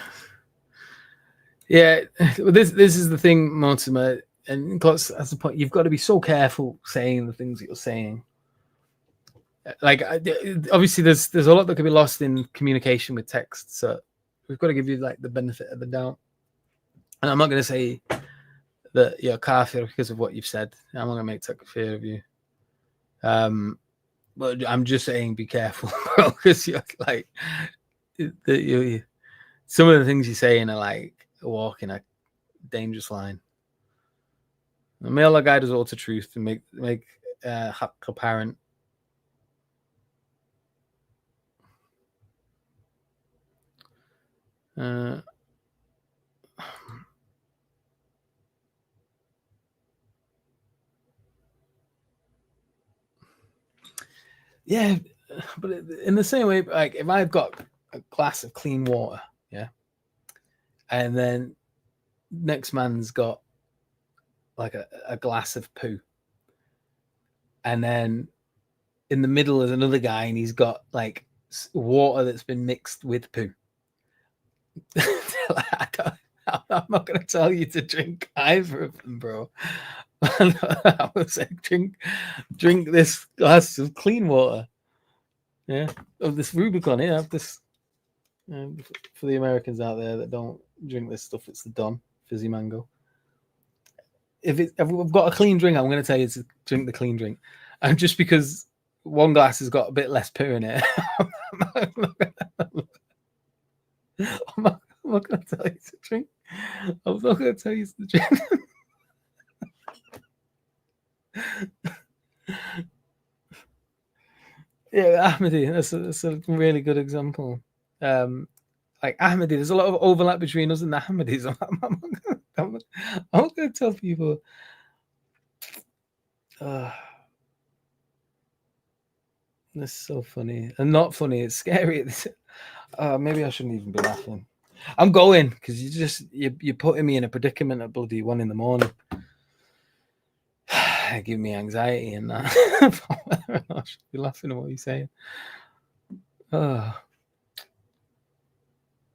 This is the thing, Mortimer, and that's the point. You've got to be so careful saying the things that you're saying. Like, obviously, there's a lot that could be lost in communication with text, so we've got to give you like the benefit of the doubt. And I'm not going to say that you're kafir because of what you've said. I'm not going to make takfir of you. But I'm just saying, be careful, bro, because you're like, some of the things you're saying are like walking a dangerous line. May Allah guide us all to truth and make haqq apparent. Yeah, but in the same way, like if I've got a glass of clean water, yeah, and then next man's got like a glass of poo, and then in the middle is another guy and he's got like water that's been mixed with poo. I'm not going to tell you to drink either of them, bro. I would say drink this glass of clean water. Yeah, of this Rubicon here. This for the Americans out there that don't drink this stuff. It's the Don fizzy mango. If we've got a clean drink, I'm going to tell you to drink the clean drink, and just because one glass has got a bit less poo in it, I'm not going to tell you to drink. I'm not going to tell you to drink. Yeah, Ahmadi, that's a really good example. Like Ahmadi, there's a lot of overlap between us and the Ahmadis. I'm not going to tell people. That's so funny. And not funny, it's scary. Maybe I shouldn't even be laughing. I'm going because you're putting me in a predicament at bloody 1 a.m. Give me anxiety and that. I should be laughing at what you're saying. I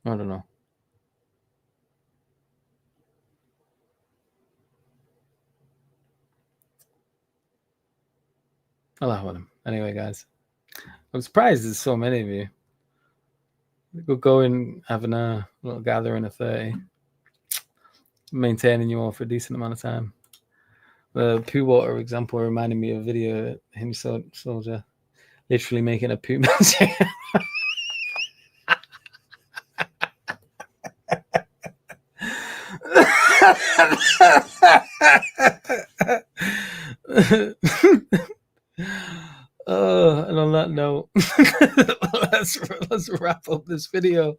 don't know. I'll laugh at them. Anyway, guys, I'm surprised there's so many of you. We'll go and having a little gathering of 30. Maintaining you all for a decent amount of time. The poo water example reminded me of a video of him soldier literally making a poo magic. And on that note, let's wrap up this video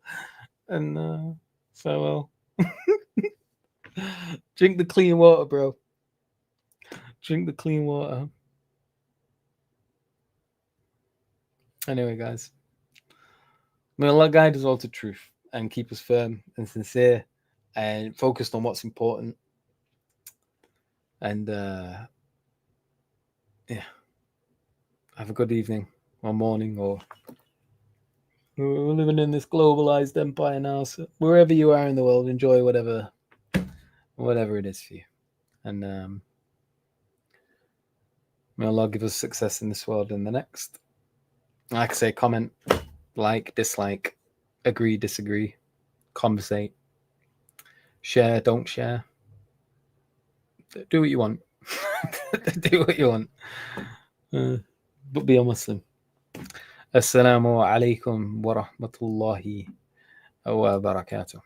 and farewell. Drink the clean water, bro. Drink the clean water. Anyway, guys, may Allah guide us all to truth and keep us firm and sincere and focused on what's important. And yeah, have a good evening or morning, or we're living in this globalized empire now. So wherever you are in the world, enjoy whatever it is for you. And may Allah give us success in this world and the next. Like I say, comment, like, dislike, agree, disagree, conversate, share, don't share. Do what you want. Do what you want. But be a Muslim. Assalamu alaikum wa rahmatullahi wa barakatuh.